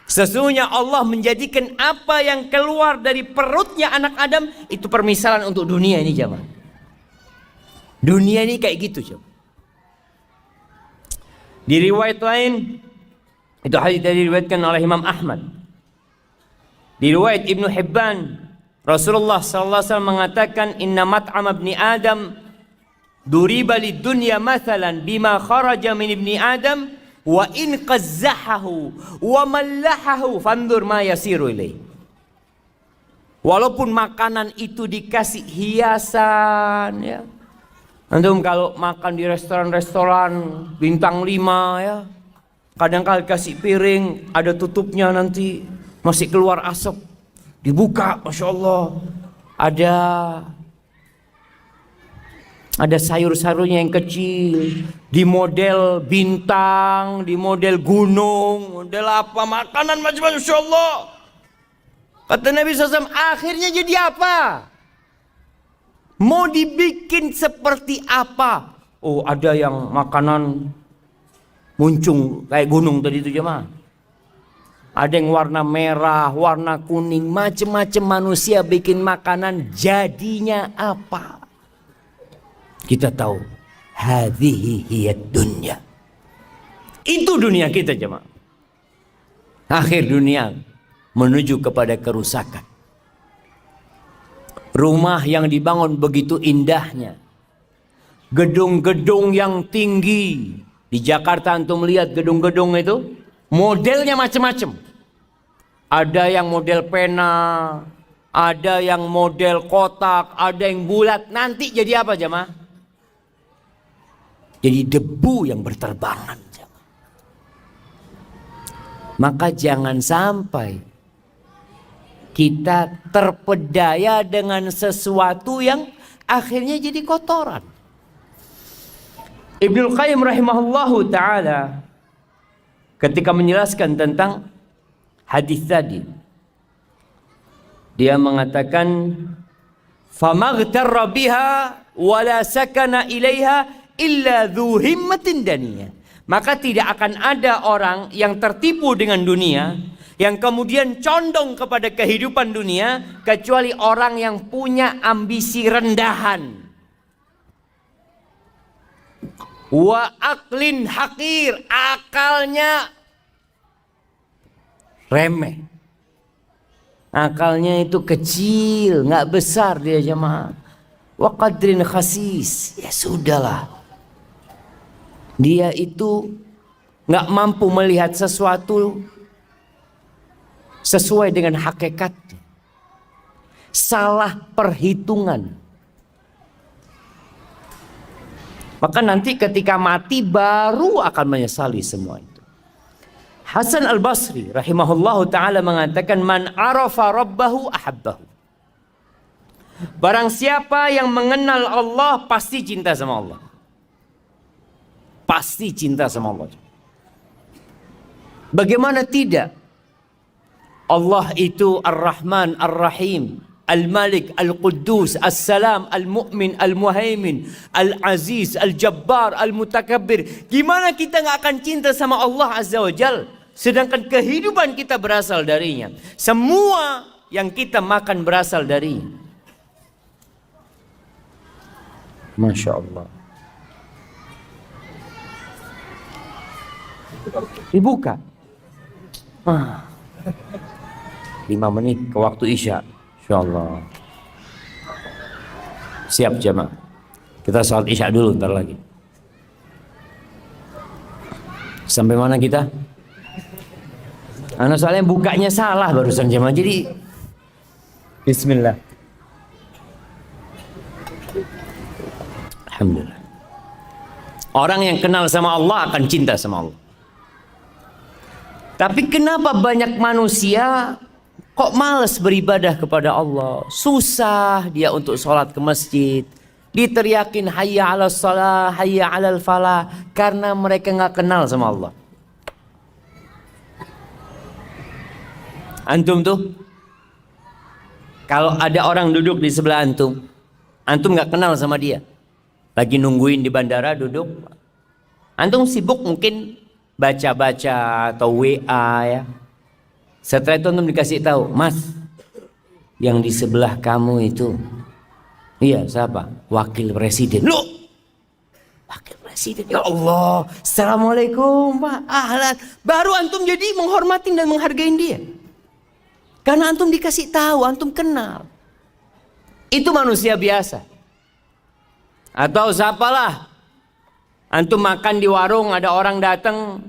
Sesungguhnya Allah menjadikan apa yang keluar dari perutnya anak Adam itu permisalan untuk dunia ini jemaah. Dunia ini kayak gitu jemaah. Di riwayat lain, itu hadis yang diriwayatkan oleh Imam Ahmad. Di riwayat Ibnu Hibban, Rasulullah SAW mengatakan, inna mat'am ibni Adam duriba lid dunya mathalan bima kharaja min ibni Adam wa in qazzahahu wa mallahahu fandur ma yasiru ilaih. Walaupun makanan itu dikasih hiasan ya. Antum kalau makan di restoran-restoran bintang 5 ya, kadang-kadang kasih piring ada tutupnya nanti masih keluar asap, dibuka Masya Allah ada sayur-sayurnya yang kecil, di model bintang, di model gunung, model apa, makanan macam-macam, Masya Allah. Kata Nabi SAW, akhirnya jadi apa? Mau dibikin seperti apa? Oh, ada yang makanan muncung kayak gunung tadi itu jemaah. Ada yang warna merah, warna kuning, macam-macam manusia bikin makanan, jadinya apa? Kita tahu, hadhihi hiyad dunya. Itu dunia kita jemaah. Akhir dunia menuju kepada kerusakan. Rumah yang dibangun begitu indahnya, gedung-gedung yang tinggi. Di Jakarta antum lihat gedung-gedung itu modelnya macam-macam. Ada yang model pena, ada yang model kotak, ada yang bulat. Nanti jadi apa jemaah? Jadi debu yang berterbangan jemaah. Maka jangan sampai kita terpedaya dengan sesuatu yang akhirnya jadi kotoran. Ibnul Qayyim rahimahullahu ta'ala ketika menjelaskan tentang hadis tadi, dia mengatakan, فَمَغْتَرَّ بِهَا وَلَا سَكَنَ إِلَيْهَا إِلَّا ذُو هِمَّةٍ دَنِيَةٍ. Maka tidak akan ada orang yang tertipu dengan dunia, yang kemudian condong kepada kehidupan dunia, kecuali orang yang punya ambisi rendahan. Wa aklin hakir, akalnya remeh. Akalnya itu kecil, nggak besar dia jemaah. Wa qadrin khasis, ya sudahlah. Dia itu nggak mampu melihat sesuatu sesuai dengan hakikat, salah perhitungan. Maka nanti ketika mati baru akan menyesali semua itu. Hasan Al-Basri rahimahullahu ta'ala mengatakan, man arafa rabbahu ahabbahu. Barang siapa yang mengenal Allah pasti cinta sama Allah. Pasti cinta sama Allah. Bagaimana tidak? Allah itu Ar-Rahman, Ar-Rahim, Al-Malik, Al-Quddus, As-Salam, Al-Mu'min, Al-Muhaimin, Al-Aziz, Al-Jabbar, Al-Mutakabbir. Gimana kita nggak akan cinta sama Allah Azza wa Jal? Sedangkan kehidupan kita berasal darinya. Semua yang kita makan berasal darinya. Masya Allah. Dibuka. 5 menit ke waktu Isya. InsyaAllah. Siap jamaah. Kita sholat Isya dulu ntar lagi. Sampai mana kita? Anak soalnya bukanya salah barusan jamaah. Jadi Bismillah. Alhamdulillah. Orang yang kenal sama Allah akan cinta sama Allah. Tapi kenapa banyak manusia kok malas beribadah kepada Allah? Susah dia untuk sholat ke masjid. Diteriakin hayya ala salah, hayya ala falah. Karena mereka nggak kenal sama Allah. Antum tuh, kalau ada orang duduk di sebelah antum, antum nggak kenal sama dia. Lagi nungguin di bandara duduk. Antum sibuk mungkin baca-baca atau WA ya. Setelah itu antum dikasih tahu, Mas, yang di sebelah kamu itu, iya siapa? Wakil Presiden. Loh, Wakil Presiden. Ya Allah, Assalamualaikum Pak. Ahlan. Baru antum jadi menghormatin dan menghargain dia. Karena antum dikasih tahu, antum kenal. Itu manusia biasa. Atau siapalah, antum makan di warung, ada orang datang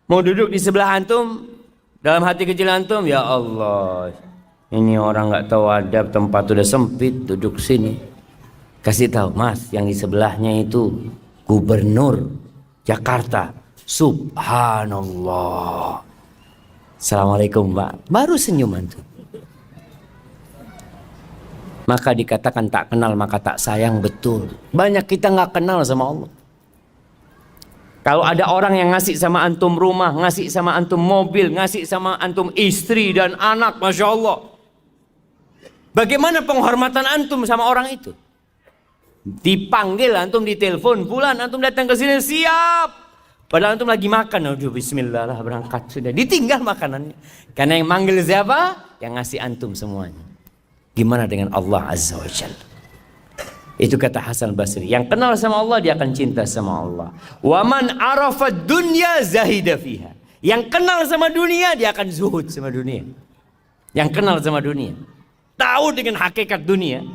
mau duduk di sebelah antum, dalam hati kecil antum, ya Allah, ini orang nggak tahu adab, tempat udah sempit, duduk sini. Kasih tahu, Mas, yang di sebelahnya itu Gubernur Jakarta. Subhanallah. Assalamualaikum Pak. Baru senyum antum. Maka dikatakan tak kenal maka tak sayang, betul. Banyak kita nggak kenal sama Allah. Kalau ada orang yang ngasih sama antum rumah, ngasih sama antum mobil, ngasih sama antum istri dan anak, Masya Allah. Bagaimana penghormatan antum sama orang itu? Dipanggil antum, ditelepon, bulan antum datang ke sini, siap. Padahal antum lagi makan, aduh bismillah lah berangkat sudah. Ditinggal makanannya. Karena yang manggil siapa? Yang ngasih antum semuanya. Gimana dengan Allah Azza wa Jalla? Itu kata Hasan Basri. Yang kenal sama Allah dia akan cinta sama Allah. Wa man arafa dunya zahida fiha. Yang kenal sama dunia dia akan zuhud sama dunia. Yang kenal sama dunia, tahu dengan hakikat dunia.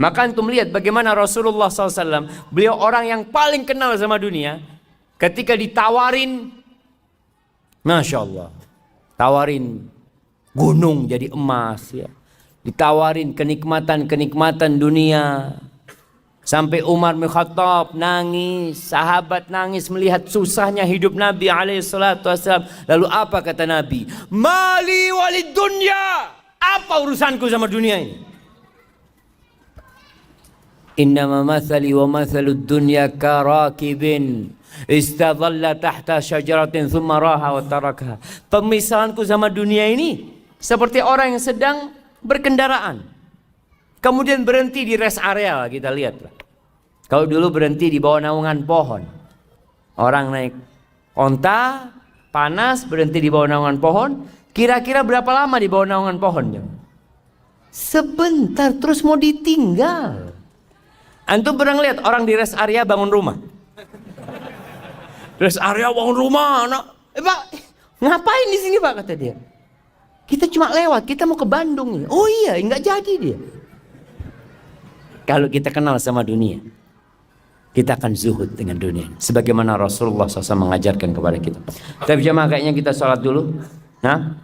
Maka antum lihat bagaimana Rasulullah SAW, beliau orang yang paling kenal sama dunia. Ketika ditawarin, Masya Allah, tawarin gunung jadi emas ya. Ditawarin kenikmatan-kenikmatan dunia. Sampai Umar bin Khattab nangis, sahabat nangis melihat susahnya hidup Nabi SAW. Lalu apa kata Nabi? Mali walid dunya. Apa urusanku sama dunia ini? Innama mathali wa mathalud dunya karakibin istadhalla tahta syajaratin thumma raha wa tarakaha. Pemisahanku sama dunia ini seperti orang yang sedang berkendaraan, kemudian berhenti di rest area. Kita lihat lah. Kalau dulu berhenti di bawah naungan pohon, orang naik onta panas berhenti di bawah naungan pohon. Kira-kira berapa lama di bawah naungan pohon? Sebentar, terus mau ditinggal. Antum pernah lihat orang di rest area bangun rumah? Rest area bangun rumah, anak. Pak, ngapain di sini Pak, kata dia. Kita cuma lewat, kita mau ke Bandung. Oh iya, nggak jadi dia. Kalau kita kenal sama dunia, kita akan zuhud dengan dunia. Sebagaimana Rasulullah SAW mengajarkan kepada kita. Tapi jemaah kayaknya kita sholat dulu. Nah,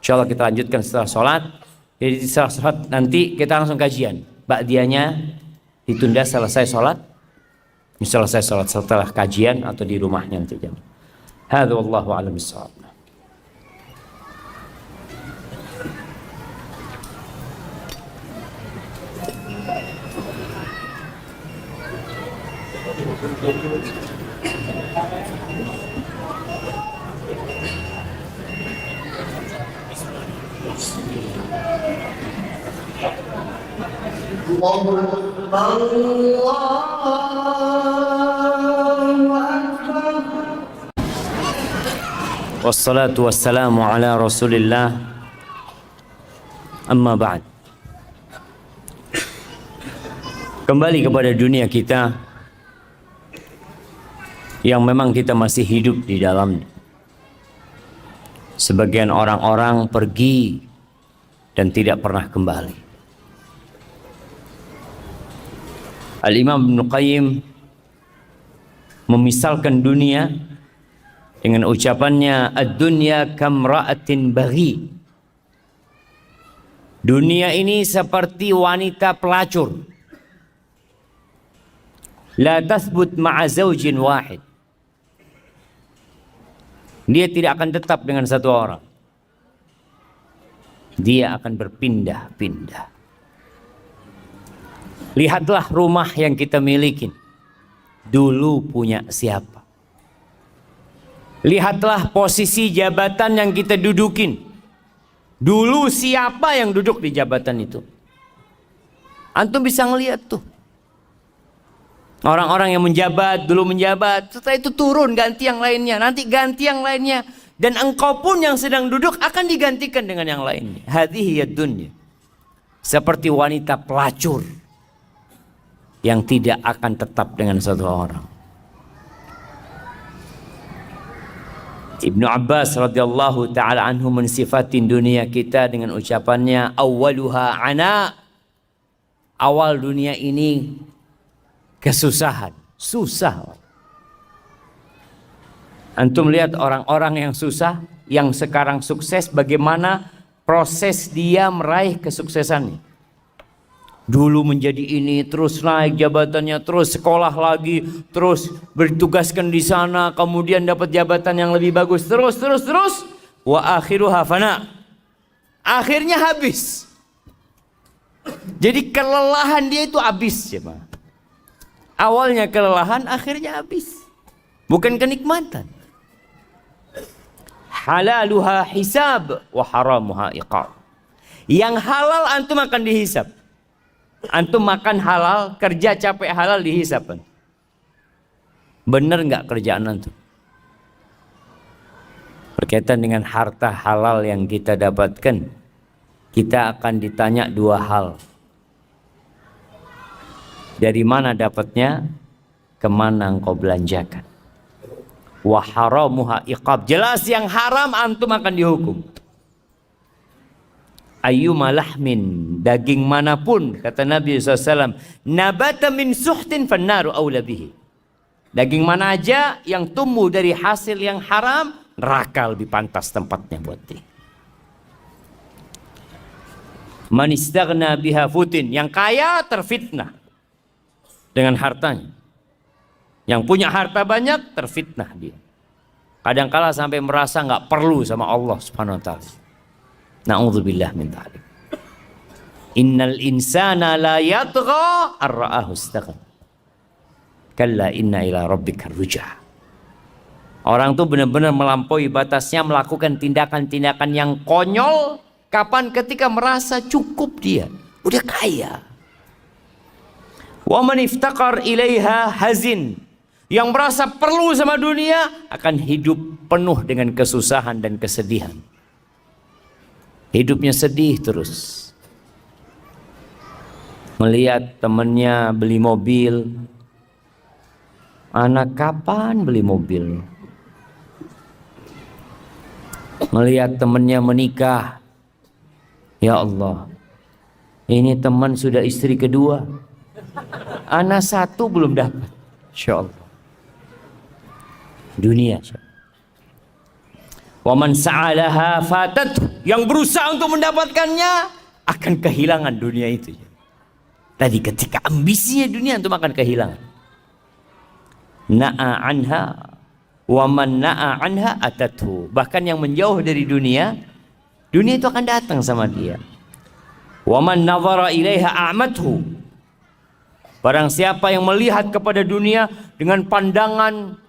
insya Allah kita lanjutkan setelah sholat. Jadi setelah sholat nanti kita langsung kajian. Ba'diyahnya ditunda selesai sholat. Selesai sholat setelah kajian atau di rumahnya nanti jemaah. Hadza wallahu a'lam bissawab. Wassalatu wassalamu ala Rasulillah. Amma ba'd. Kembali kepada dunia kita yang memang kita masih hidup di dalamnya. Sebagian orang-orang pergi dan tidak pernah kembali. Al-Imam Ibnu Qayyim memisalkan dunia dengan ucapannya, ad-dunya kamra'atin baghi. Dunia ini seperti wanita pelacur. La tathbut ma'a zawjin wahid. Dia tidak akan tetap dengan satu orang. Dia akan berpindah-pindah. Lihatlah rumah yang kita miliki. Dulu punya siapa? Lihatlah posisi jabatan yang kita dudukin. Dulu siapa yang duduk di jabatan itu? Antum bisa ngelihat tuh. Orang-orang yang menjabat, dulu menjabat, setelah itu turun ganti yang lainnya, nanti ganti yang lainnya. Dan engkau pun yang sedang duduk akan digantikan dengan yang lainnya. Hadhihi ad-dunya. Seperti wanita pelacur yang tidak akan tetap dengan satu orang. Ibnu Abbas radhiyallahu taala anhu mensifatin dunia kita dengan ucapannya, awwaluha ana. Awal dunia ini kesusahan, susah. Antum lihat orang-orang yang susah, yang sekarang sukses, bagaimana proses dia meraih kesuksesannya. Dulu menjadi ini, terus naik jabatannya, terus sekolah lagi, terus bertugaskan di sana, kemudian dapat jabatan yang lebih bagus, terus. Wa akhiruha fana. Akhirnya habis. Jadi kelelahan dia itu habis, ya. Awalnya kelelahan, akhirnya habis. Bukan kenikmatan. Halaluha hisab wa haramuha iqab. Yang halal antum akan dihisab. Antum makan halal, kerja capek halal, dihisab. Benar nggak kerjaan antum? Berkaitan dengan harta halal yang kita dapatkan, kita akan ditanya dua hal. Dari mana dapatnya, kemana engkau belanjakan. Wa haramuha iqab. Jelas yang haram antum akan dihukum. Ayyuma lahmin, daging manapun, kata Nabi SAW, nabata min suhtin fannaru awla bihi. Daging mana aja yang tumbuh dari hasil yang haram, neraka lebih pantas tempatnya buat dia. Man istaghna biha futin, yang kaya terfitnah dengan hartanya. Yang punya harta banyak terfitnah dia. Kadangkala sampai merasa nggak perlu sama Allah Subhanahu wa taala. Na'udzubillah min dzalik. Innal insana la yatgha ar-ra'ahu istaghna. Kalla inna ila rabbika ruj'a. Orang tuh benar-benar melampaui batasnya, melakukan tindakan-tindakan yang konyol kapan ketika merasa cukup dia, udah kaya. Wa man iftaqar ilaiha hazin. Yang merasa perlu sama dunia akan hidup penuh dengan kesusahan dan kesedihan. Hidupnya sedih terus. Melihat temannya beli mobil. Anak kapan beli mobil? Melihat temannya menikah. Ya Allah, ini teman sudah istri kedua. Anak satu belum dapat. Insya Allah. Dunia. Waman sa'alaha fatat, yang berusaha untuk mendapatkannya akan kehilangan dunia itu. Tadi ketika ambisinya dunia itu akan kehilangan. Na'a anha waman na'a anha atathu. Bahkan yang menjauh dari dunia, dunia itu akan datang sama dia. Waman nazara ilaiha a'mathu. Barang siapa yang melihat kepada dunia dengan pandangan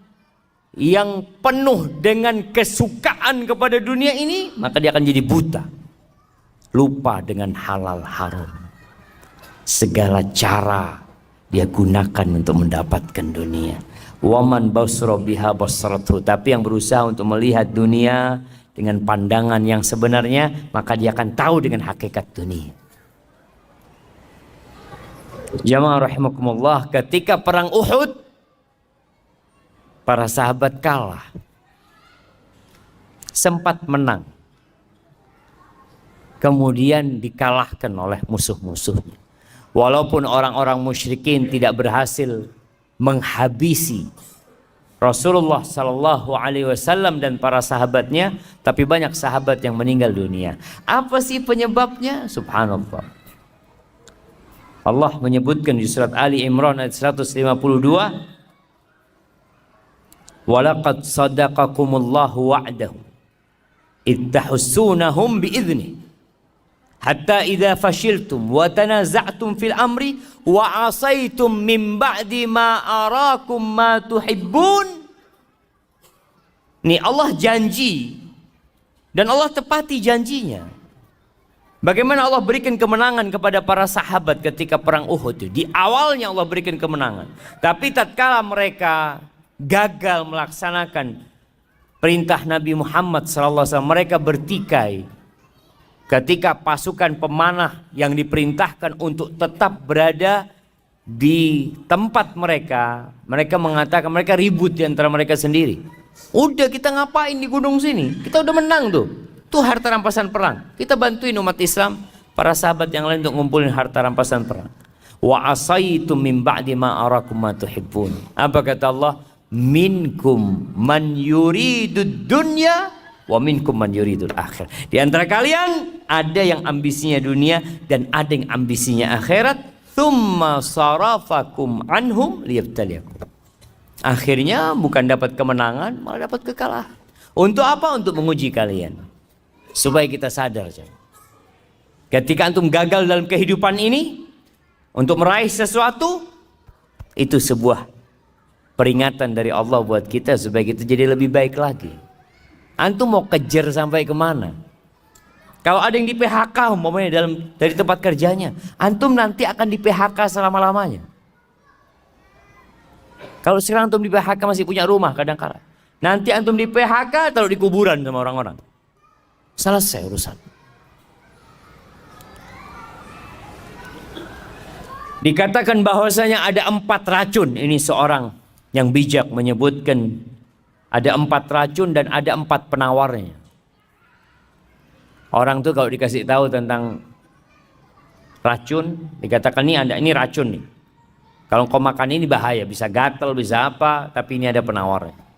yang penuh dengan kesukaan kepada dunia ini, maka dia akan jadi buta, lupa dengan halal haram. Segala cara dia gunakan untuk mendapatkan dunia. Waman basra biha basratu, tapi yang berusaha untuk melihat dunia dengan pandangan yang sebenarnya, maka dia akan tahu dengan hakikat dunia. Jamaah rahimakumullah, ketika perang Uhud, para sahabat kalah, sempat menang, kemudian dikalahkan oleh musuh-musuhnya. Walaupun orang-orang musyrikin tidak berhasil menghabisi Rasulullah Sallallahu Alaihi Wasallam dan para sahabatnya, tapi banyak sahabat yang meninggal dunia. Apa sih penyebabnya? Subhanallah. Allah menyebutkan di surat Ali Imran ayat 152, walaqad sadaqakumullahu wa'dahu ittahussunahum bi'idznih hatta idza fashiltum wa tanaza'tum fil amri wa asaitum min ba'di ma arakum ma tuhibbun. Nih Allah janji dan Allah tepati janjinya. Bagaimana Allah berikan kemenangan kepada para sahabat ketika perang Uhud itu. Di awalnya Allah berikan kemenangan, tapi tatkala mereka gagal melaksanakan perintah Nabi Muhammad SAW, mereka bertikai. Ketika pasukan pemanah yang diperintahkan untuk tetap berada di tempat mereka, mereka mengatakan, mereka ribut di antara mereka sendiri. Udah, kita ngapain di gunung sini? Kita udah menang tuh. Itu harta rampasan perang. Kita bantuin umat Islam, para sahabat yang lain untuk ngumpulin harta rampasan perang. Wa asaitum min ba'di ma arakum ma tuhibbun. Apa kata Allah? Minkum man yuridud dunya wa minkum man yuridul akhir. Di antara kalian ada yang ambisinya dunia dan ada yang ambisinya akhirat. Tsumma sarafakum anhum liyabtaliyakum. Akhirnya bukan dapat kemenangan, malah dapat kekalahan. Untuk apa? Untuk menguji kalian. Supaya kita sadar, ketika antum gagal dalam kehidupan ini untuk meraih sesuatu, itu sebuah peringatan dari Allah buat kita supaya kita jadi lebih baik lagi. Antum mau kejar sampai kemana? Kalau ada yang di PHK umpamanya dari tempat kerjanya, antum nanti akan di PHK selama-lamanya. Kalau sekarang antum di PHK masih punya rumah kadang-kala, nanti antum di PHK taruh di kuburan sama orang-orang. Selesai urusan. Dikatakan bahwasanya ada 4 racun. Ini seorang yang bijak menyebutkan ada 4 racun dan ada 4 penawarnya. Orang tuh kalau dikasih tahu tentang racun, dikatakan ini racun nih. Kalau kau makan ini bahaya, bisa gatal, bisa apa, tapi ini ada penawarnya.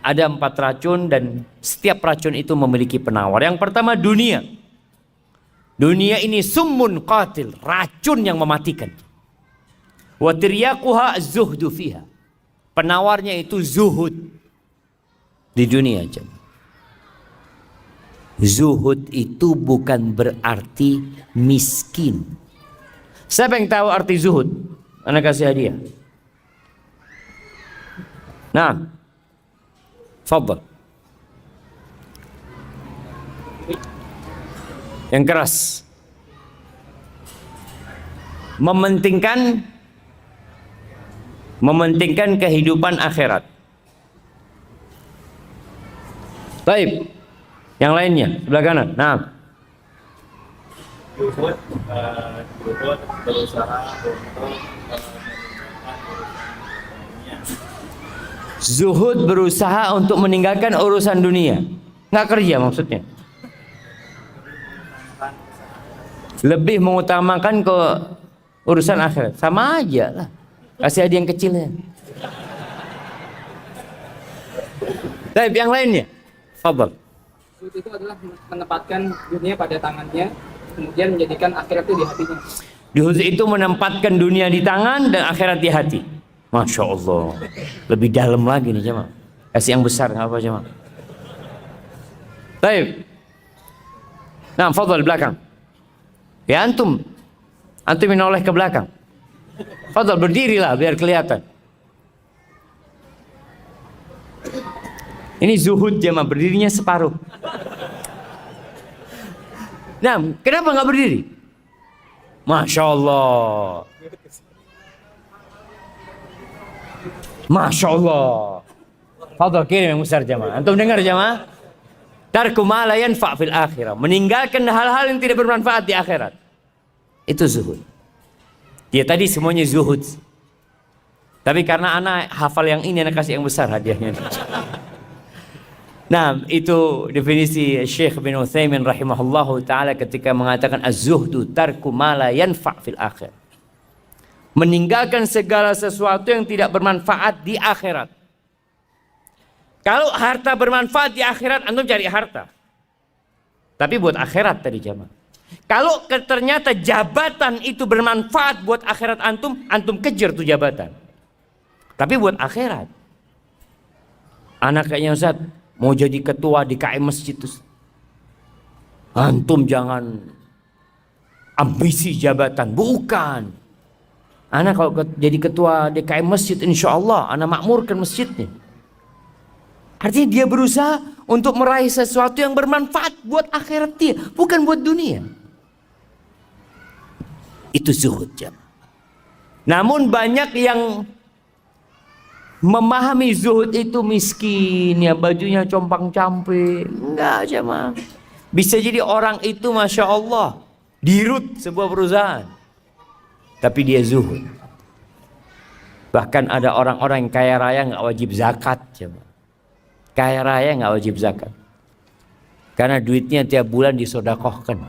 Ada 4 racun dan setiap racun itu memiliki penawar. Yang pertama dunia. Dunia ini summun qatil, racun yang mematikan. Wa tiryaquha az-zuhdu fiha. Penawarnya itu zuhud di dunia aja. Zuhud itu bukan berarti miskin. Siapa yang tahu arti zuhud? Anak kasih hadiah. Nah, fadhal. Yang keras. Mementingkan kehidupan akhirat. Baik. Yang lainnya sebelah kanan. Nah. Zuhud berusaha untuk meninggalkan urusan dunia. Nggak kerja maksudnya. Lebih mengutamakan ke urusan akhirat. Sama aja lah. Kasih hadiah yang kecilnya. Baik, yang lainnya. Fadhal. Zuhud itu adalah menempatkan dunia pada tangannya, kemudian menjadikan akhirat itu di hatinya. Zuhud itu menempatkan dunia di tangan dan akhirat di hati. Masya Allah. Lebih dalam lagi nih jemaah. Kasih yang besar nggak apa jemaah. Baik. Nah, fadhal belakang. Ya antum menoleh ke belakang. Fadal, berdirilah biar kelihatan. Ini zuhud jemaah, berdirinya separuh. Nah, kenapa nggak berdiri? Masya Allah. Masya Allah. Fadal, kirim yang besar jemaah. Antum dengar jemaah? Tarku ma la yanfa' fil akhirah. Meninggalkan hal-hal yang tidak bermanfaat di akhirat. Itu zuhud. Dia tadi semuanya zuhud. Tapi karena anak hafal yang ini, anak kasih yang besar hadiahnya. Nah, itu definisi Syekh bin Utsaimin rahimahullahu taala ketika mengatakan az-zuhdu tarku ma la yanfa' fil akhir. Meninggalkan segala sesuatu yang tidak bermanfaat di akhirat. Kalau harta bermanfaat di akhirat, antum cari harta. Tapi buat akhirat tadi jamaah. Kalau ternyata jabatan itu bermanfaat buat akhirat antum, antum kejar tuh jabatan. Tapi buat akhirat. Anak kayaknya Ustaz mau jadi ketua di KM masjid. Antum jangan ambisi jabatan, bukan. Anak kalau jadi ketua DKM masjid, insya Allah anak makmurkan masjidnya. Artinya dia berusaha untuk meraih sesuatu yang bermanfaat buat akhirat dia, bukan buat dunia. Itu zuhud jam. Namun banyak yang memahami zuhud itu miskin, ya bajunya compang-camping. Enggak jemaah. Bisa jadi orang itu Masya Allah dirut sebuah perusahaan, tapi dia zuhud. Bahkan ada orang-orang yang kaya raya nggak wajib zakat jemaah. Kaya raya nggak wajib zakat, karena duitnya tiap bulan disodakohkan,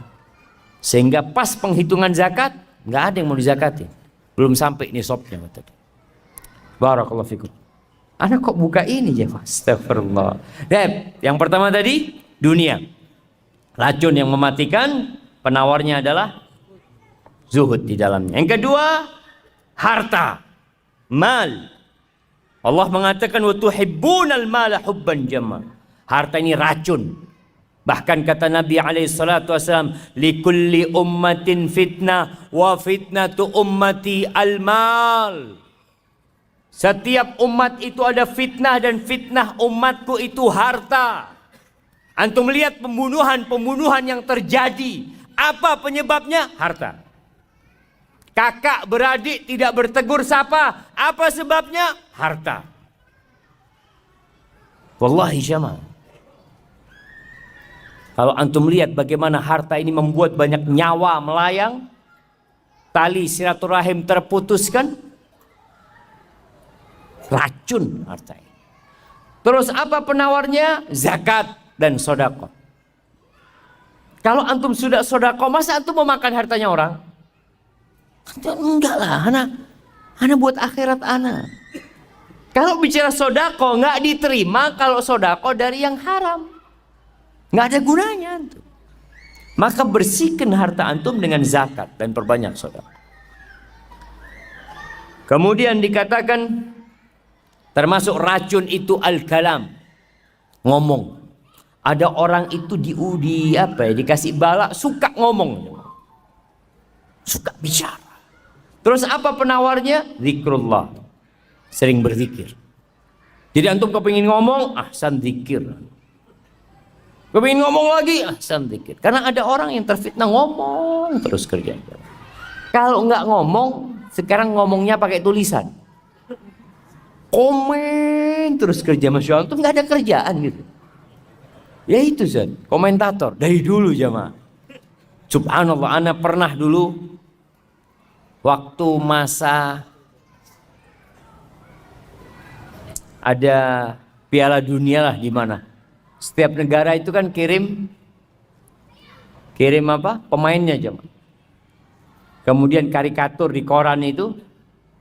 sehingga pas penghitungan zakat nggak ada yang mau dizakati, belum sampai nisabnya. Barakallahu fikum. Anak kok buka ini ya, astagfirullah. Dan yang pertama tadi dunia, racun yang mematikan, penawarnya adalah zuhud di dalamnya. Yang kedua harta, mal. Allah mengatakan wa tuhibbunal mala hubban jamma. Harta ini racun. Bahkan kata Nabi alaihi salatu wasallam, likulli ummatin fitnah wa fitnatu ummati al-mal. Setiap umat itu ada fitnah dan fitnah umatku itu harta. Antum melihat pembunuhan yang terjadi, apa penyebabnya? Harta. Kakak beradik tidak bertegur sapa, apa sebabnya? Harta. Wallahi jamaah. Kalau antum lihat bagaimana harta ini membuat banyak nyawa melayang, tali silaturahim terputuskan, racun harta ini. Terus apa penawarnya? Zakat dan sodako. Kalau antum sudah sodako, masa antum mau makan hartanya orang? Enggak lah, anak buat akhirat anak. Kalau bicara sodako nggak diterima kalau sodako dari yang haram, nggak ada gunanya antum. Maka bersihkan harta antum dengan zakat dan perbanyak sodako. Kemudian dikatakan termasuk racun itu al-kalam, ngomong. Ada orang itu dikasih bala suka ngomong, suka bicara. Terus apa penawarnya? Zikrullah. Sering berzikir. Jadi antum kepingin ngomong, ahsan zikir. Kepingin ngomong lagi, ahsan zikir. Karena ada orang yang terfitnah ngomong terus kerja. Kalau nggak ngomong, sekarang ngomongnya pakai tulisan. Komen terus kerja, Masya Allah. Antum nggak ada kerjaan gitu. Ya itu Zat, komentator. Dari dulu jamaah. Subhanallah, ana pernah dulu waktu masa ada Piala Dunia lah di mana. Setiap negara itu kan kirim apa? Pemainnya jemaah. Kemudian karikatur di koran itu,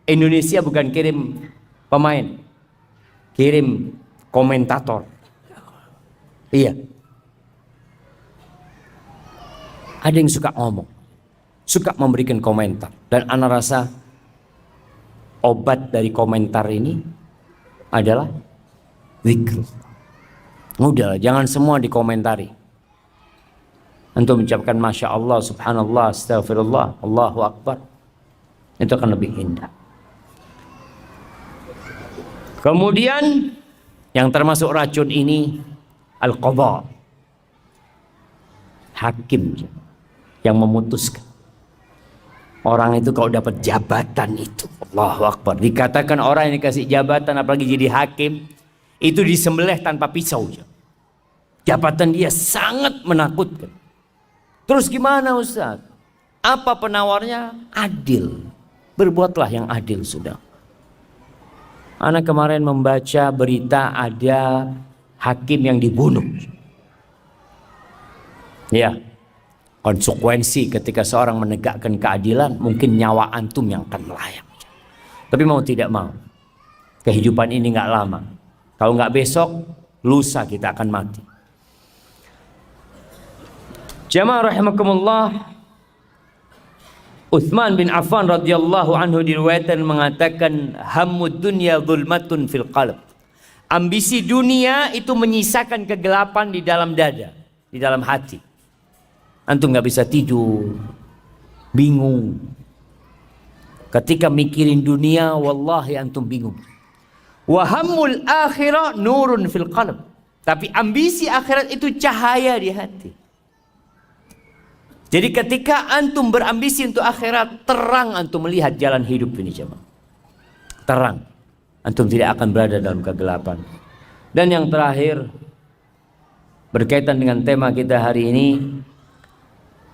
Indonesia bukan kirim pemain, kirim komentator. Iya. Ada yang suka ngomong, suka memberikan komentar, dan ana rasa obat dari komentar ini adalah zikr. Udah, jangan semua dikomentari. Antum mengucapkan Masya Allah, Subhanallah, Astagfirullah, Allahu Akbar. Itu akan lebih indah. Kemudian yang termasuk racun ini al-qadha. Hakim yang memutuskan. Orang itu kalau dapat jabatan itu, Allahu Akbar. Dikatakan orang yang dikasih jabatan apalagi jadi hakim, itu disembelih tanpa pisau. Jabatan dia sangat menakutkan. Terus gimana Ustaz? Apa penawarnya? Adil. Berbuatlah yang adil sudah. Anak kemarin membaca berita ada hakim yang dibunuh. Ya, konsekuensi ketika seorang menegakkan keadilan, mungkin nyawa antum yang akan melayang. Tapi mau tidak mau, kehidupan ini nggak lama. Kalau nggak besok, lusa kita akan mati. Jamaah rahimakumullah, Utsman bin Affan radhiyallahu anhu diriwayatkan mengatakan, hammud dunya zulmatun fil qalb. Ambisi dunia itu menyisakan kegelapan di dalam dada, di dalam hati. Antum nggak bisa tidur, bingung. Ketika mikirin dunia, wallahi antum bingung. Wa hammul akhirah nurun fil qalb. Tapi ambisi akhirat itu cahaya di hati. Jadi ketika antum berambisi untuk akhirat, terang antum melihat jalan hidup ini jemaah. Terang. Antum tidak akan berada dalam kegelapan. Dan yang terakhir, berkaitan dengan tema kita hari ini,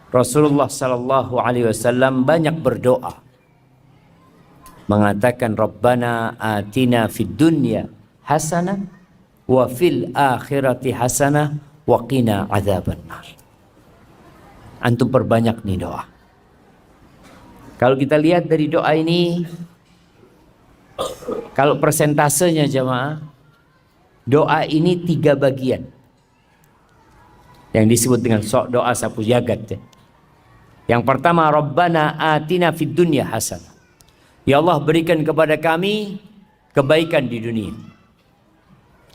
Rasulullah sallallahu alaihi wasallam banyak berdoa. Mengatakan Rabbana atina fid dunya hasanah wa fil akhirati hasanah wa qina adzabannar. Antum perbanyak nih doa. Kalau kita lihat dari doa ini, kalau persentasenya jemaah, doa ini 3 bagian. Yang disebut dengan doa sapu jagat. Yang pertama, Rabbana atina fid dunya hasanah. Ya Allah, berikan kepada kami kebaikan di dunia.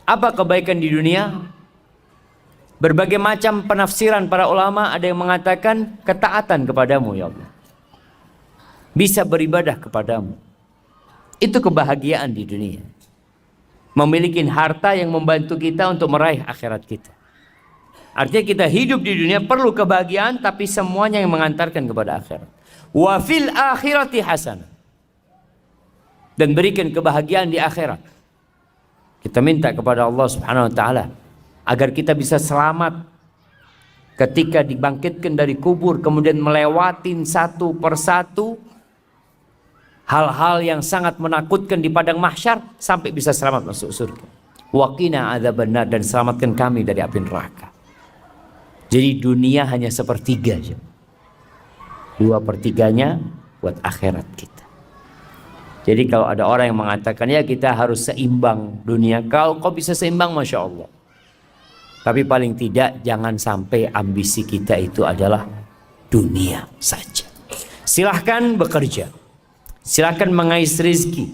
Apa kebaikan di dunia? Berbagai macam penafsiran para ulama, ada yang mengatakan ketaatan kepadamu ya Allah. Bisa beribadah kepadamu. Itu kebahagiaan di dunia. Memiliki harta yang membantu kita untuk meraih akhirat kita. Artinya kita hidup di dunia perlu kebahagiaan, tapi semuanya yang mengantarkan kepada akhirat. Wa fil akhirati hasanah. Dan berikan kebahagiaan di akhirat. Kita minta kepada Allah Subhanahu wa taala agar kita bisa selamat ketika dibangkitkan dari kubur, kemudian melewatin satu persatu hal-hal yang sangat menakutkan di padang mahsyar sampai bisa selamat masuk surga. Wa qina adzabannar, dan selamatkan kami dari api neraka. Jadi dunia hanya sepertiga aja. 2/3-nya buat akhirat kita. Jadi kalau ada orang yang mengatakan ya kita harus seimbang dunia, kalau kau bisa seimbang Masya Allah. Tapi paling tidak jangan sampai ambisi kita itu adalah dunia saja. Silahkan bekerja, silahkan mengais rezeki,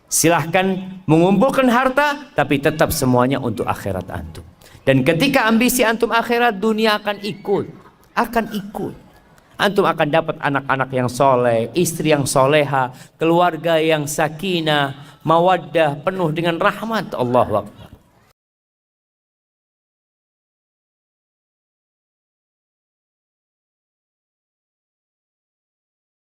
silahkan mengumpulkan harta, tapi tetap semuanya untuk akhirat antum. Dan ketika ambisi antum akhirat, dunia akan ikut. Antum akan dapat anak-anak yang soleh, istri yang soleha, keluarga yang sakinah, mawaddah, penuh dengan rahmat. Allahu Akbar.